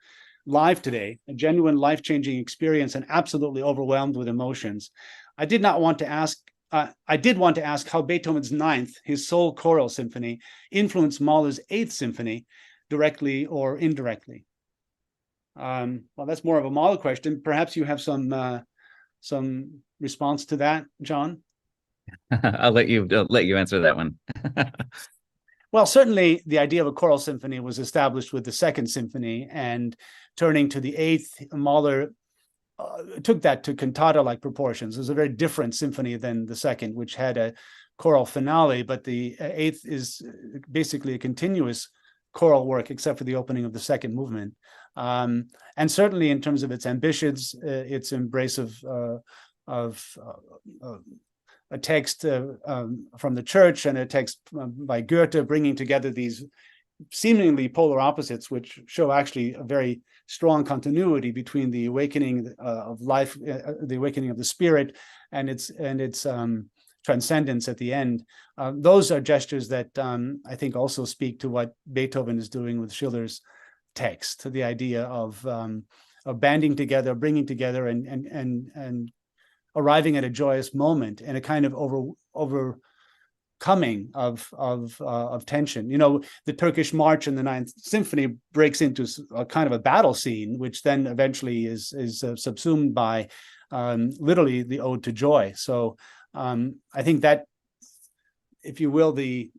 live today, a genuine life-changing experience and absolutely overwhelmed with emotions. I did want to ask how Beethoven's 9th, his sole choral symphony, influenced Mahler's 8th symphony, directly or indirectly. Well, that's more of a Mahler question. Perhaps you have some response to that, John? I'll let you answer that one. Well, certainly the idea of a choral symphony was established with the Second Symphony, and turning to the 8th, Mahler took that to cantata-like proportions. It was a very different symphony than the second, which had a choral finale, but the 8th is basically a continuous choral work, except for the opening of the second movement. And certainly in terms of its ambitions, its embrace of a text from the church and a text by Goethe, bringing together these seemingly polar opposites, which show actually a very strong continuity between the awakening of life, the awakening of the spirit, and its transcendence at the end. Those are gestures that I think also speak to what Beethoven is doing with Schiller's text, to the idea of banding together, bringing together, and arriving at a joyous moment and a kind of overcoming of tension. You know, the Turkish March in the 9th Symphony breaks into a kind of a battle scene, which then eventually is subsumed by literally the Ode to Joy. So I think that, if you will, the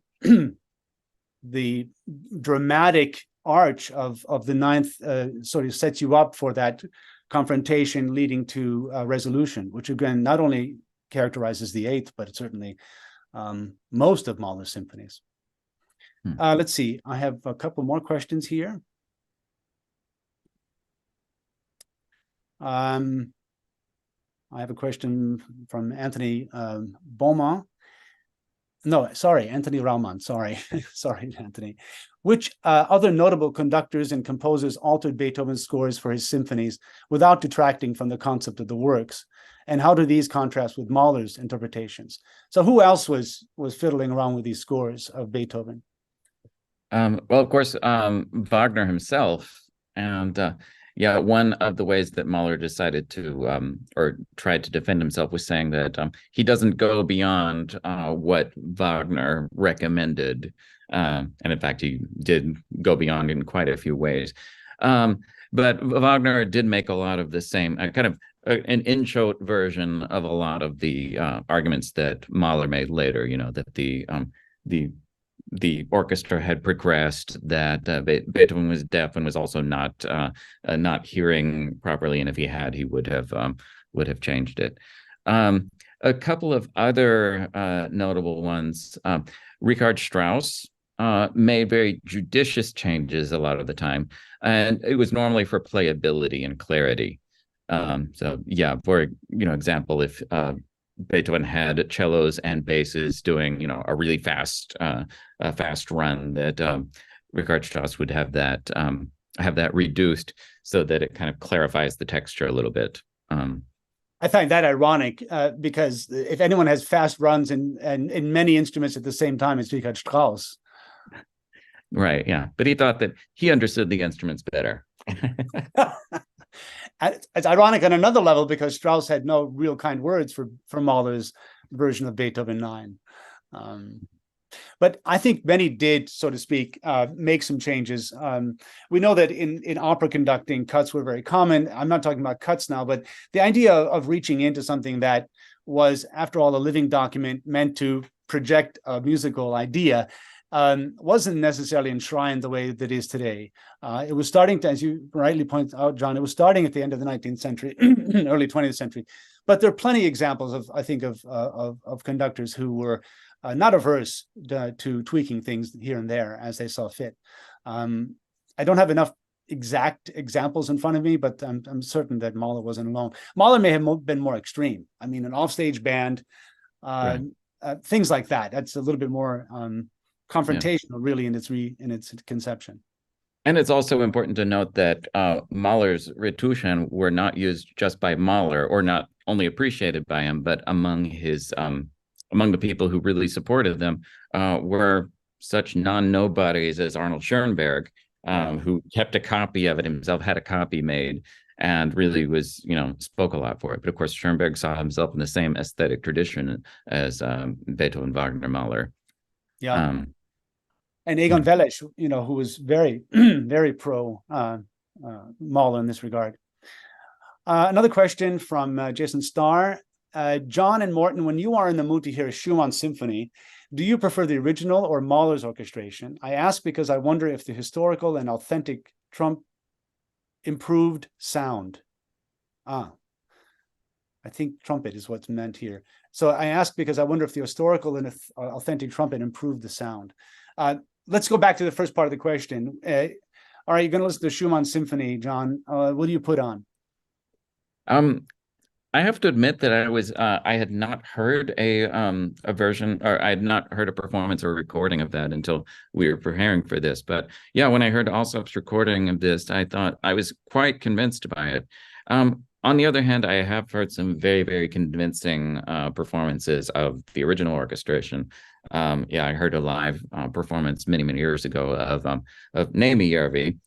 dramatic arch of the 9th sort of sets you up for that confrontation leading to resolution, which again not only characterizes the 8th, but certainly most of Mahler's symphonies. Let's see, I have a couple more questions here. I have a question from Anthony Beaumont. No, sorry, Anthony Raumann, sorry. Sorry, Anthony. Which other notable conductors and composers altered Beethoven's scores for his symphonies without detracting from the concept of the works? And how do these contrast with Mahler's interpretations? So who else was fiddling around with these scores of Beethoven? Well, of course, Wagner himself. And yeah, one of the ways that Mahler decided to, or tried to defend himself, was saying that he doesn't go beyond what Wagner recommended. And in fact, he did go beyond in quite a few ways. But Wagner did make a lot of the same, kind of an in-short version of a lot of the arguments that Mahler made later, you know, that the orchestra had progressed, that Beethoven was deaf and was also not hearing properly, and if he had, he would have changed it. A couple of other notable ones. Richard Strauss made very judicious changes a lot of the time, and it was normally for playability and clarity. So yeah, for example, if Beethoven had cellos and basses doing, a really fast run, that Richard Strauss would have that reduced so that it kind of clarifies the texture a little bit. I find that ironic because if anyone has fast runs and in many instruments at the same time, it's Richard Strauss. Right. Yeah, but he thought that he understood the instruments better. It's ironic on another level because Strauss had no real kind words for Mahler's version of Beethoven 9. But I think many did, so to speak, make some changes. We know that in opera conducting, cuts were very common. I'm not talking about cuts now, but the idea of reaching into something that was, after all, a living document meant to project a musical idea wasn't necessarily enshrined the way that it is today. It was starting to, as you rightly point out, John, it was starting at the end of the 19th century, early 20th century. But there are plenty of examples of, I think, of conductors who were not averse to tweaking things here and there as they saw fit. I don't have enough exact examples in front of me, but I'm certain that Mahler wasn't alone. Mahler may have been more extreme. I mean, an offstage band, things like that. That's a little bit more confrontational, really, in its conception. And it's also important to note that Mahler's retouching were not used just by Mahler, or not only appreciated by him, but among his among the people who really supported them were such non-nobodies as Arnold Schoenberg, who kept a copy of it himself, had a copy made, and really was, spoke a lot for it. But of course, Schoenberg saw himself in the same aesthetic tradition as Beethoven, Wagner, Mahler. Yeah. And Egon Welesch, who was very, very pro Mahler in this regard. Another question from Jason Starr. John and Morten, when you are in the mood to hear a Schumann symphony, do you prefer the original or Mahler's orchestration? I ask because I wonder if the historical and authentic improved sound. I think trumpet is what's meant here. So I ask because I wonder if the historical and authentic trumpet improved the sound. Let's go back to the first part of the question. All right, you're going to listen to Schumann Symphony, John. What do you put on? I have to admit that I had not heard a version, or I had not heard a performance or recording of that until we were preparing for this. But yeah, when I heard Alsop's recording of this, I thought I was quite convinced by it. On the other hand, I have heard some very, very convincing performances of the original orchestration. I heard a live performance many, many years ago of Nejmijärvi,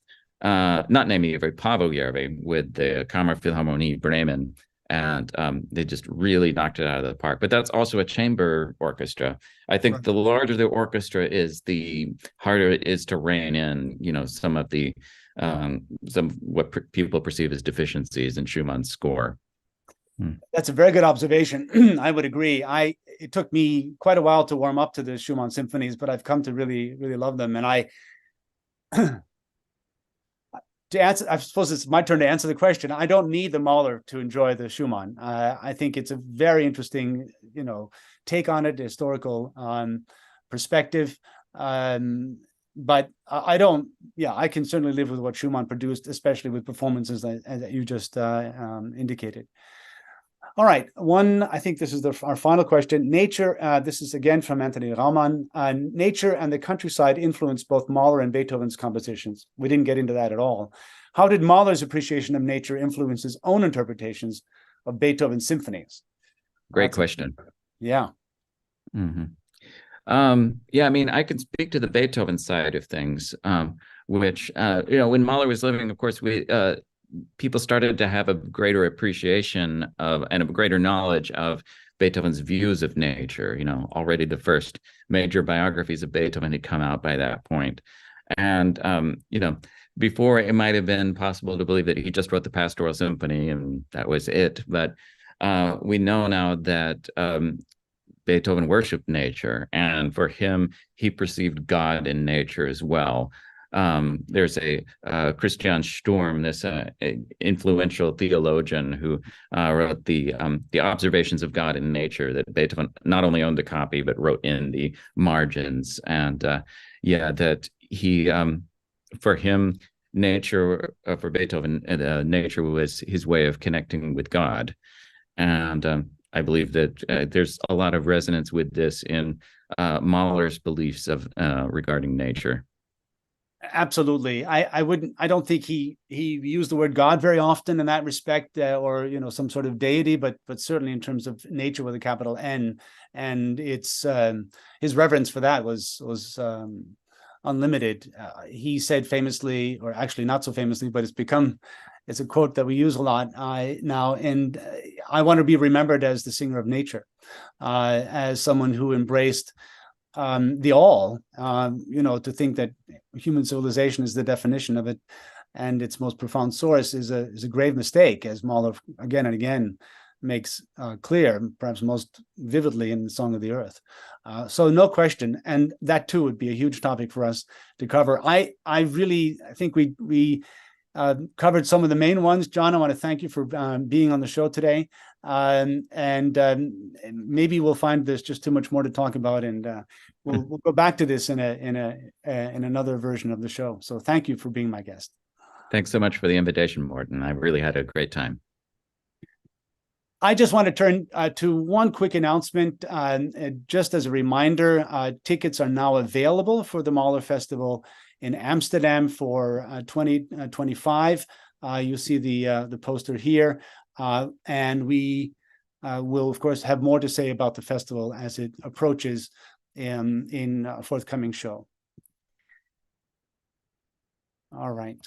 not Nejmijärvi, Paavo-Järvi, with the Kammerphilharmonie Bremen. And they just really knocked it out of the park. But that's also a chamber orchestra. I think the larger the orchestra is, the harder it is to rein in, some of the some what people perceive as deficiencies in Schumann's score. That's a very good observation. I would agree. It took me quite a while to warm up to the Schumann symphonies, but I've come to really, really love them. And to answer, I suppose it's my turn to answer the question. I don't need the Mahler to enjoy the Schumann. I think it's a very interesting, take on it, historical perspective. But I don't. Yeah, I can certainly live with what Schumann produced, especially with performances that you just indicated. All right, I think this is our final question. Nature, this is again from Anthony Raumann. Nature and the countryside influenced both Mahler and Beethoven's compositions. We didn't get into that at all. How did Mahler's appreciation of nature influence his own interpretations of Beethoven's symphonies? Great question. Yeah. Mm-hmm. I mean, I can speak to the Beethoven side of things, which, when Mahler was living, of course, people started to have a greater appreciation of and a greater knowledge of Beethoven's views of nature. Already the first major biographies of Beethoven had come out by that point. And, before it might have been possible to believe that he just wrote the Pastoral Symphony and that was it. But we know now that Beethoven worshiped nature, and for him, he perceived God in nature as well. There's a Christian Sturm, this influential theologian who wrote the Observations of God in Nature, that Beethoven not only owned a copy but wrote in the margins. And that he, for him, nature, for Beethoven, nature was his way of connecting with God. And I believe that there's a lot of resonance with this in Mahler's beliefs of regarding nature. Absolutely. I don't think he used the word God very often in that respect, or some sort of deity, but certainly in terms of nature with a capital N, and it's his reverence for that was unlimited. He said famously, or actually not so famously, but it's a quote that we use a lot now, and I want to be remembered as the singer of nature, as someone who embraced the all. To think that human civilization is the definition of it and its most profound source is a grave mistake, as Mahler again and again makes clear, perhaps most vividly in the Song of the Earth. So no question, and that too would be a huge topic for us to cover. I think we covered some of the main ones. John, I want to thank you for being on the show today. Maybe we'll find there's just too much more to talk about, and we'll go back to this in another version of the show. So thank you for being my guest. Thanks so much for the invitation, Morten. I really had a great time. I just want to turn to one quick announcement. Just as a reminder, tickets are now available for the Mahler Festival in Amsterdam for 2025. You see the poster here. And we will, of course, have more to say about the festival as it approaches in a forthcoming show. All right.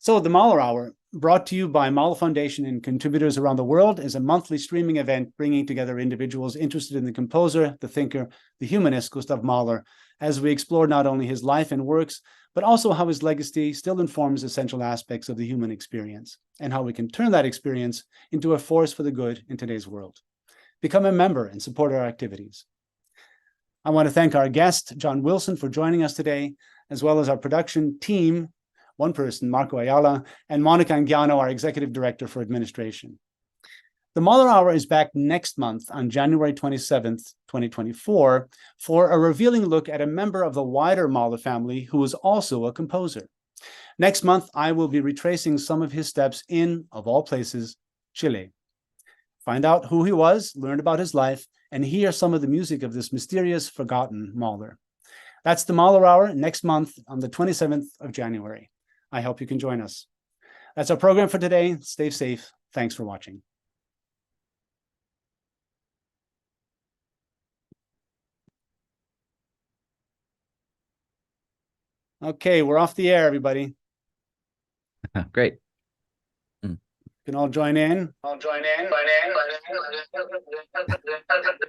So the Mahler Hour, brought to you by Mahler Foundation and contributors around the world, is a monthly streaming event bringing together individuals interested in the composer, the thinker, the humanist, Gustav Mahler, as we explore not only his life and works, but also how his legacy still informs essential aspects of the human experience and how we can turn that experience into a force for the good in today's world. Become a member and support our activities. I want to thank our guest, John Wilson, for joining us today, as well as our production team, one person, Marco Ayala, and Monica Angiano, our Executive Director for Administration. The Mahler Hour is back next month on January 27th, 2024, for a revealing look at a member of the wider Mahler family who is also a composer. Next month, I will be retracing some of his steps in, of all places, Chile. Find out who he was, learn about his life, and hear some of the music of this mysterious, forgotten Mahler. That's the Mahler Hour next month on the 27th of January. I hope you can join us. That's our program for today. Stay safe. Thanks for watching. Okay, we're off the air, everybody. Great. You can all join in.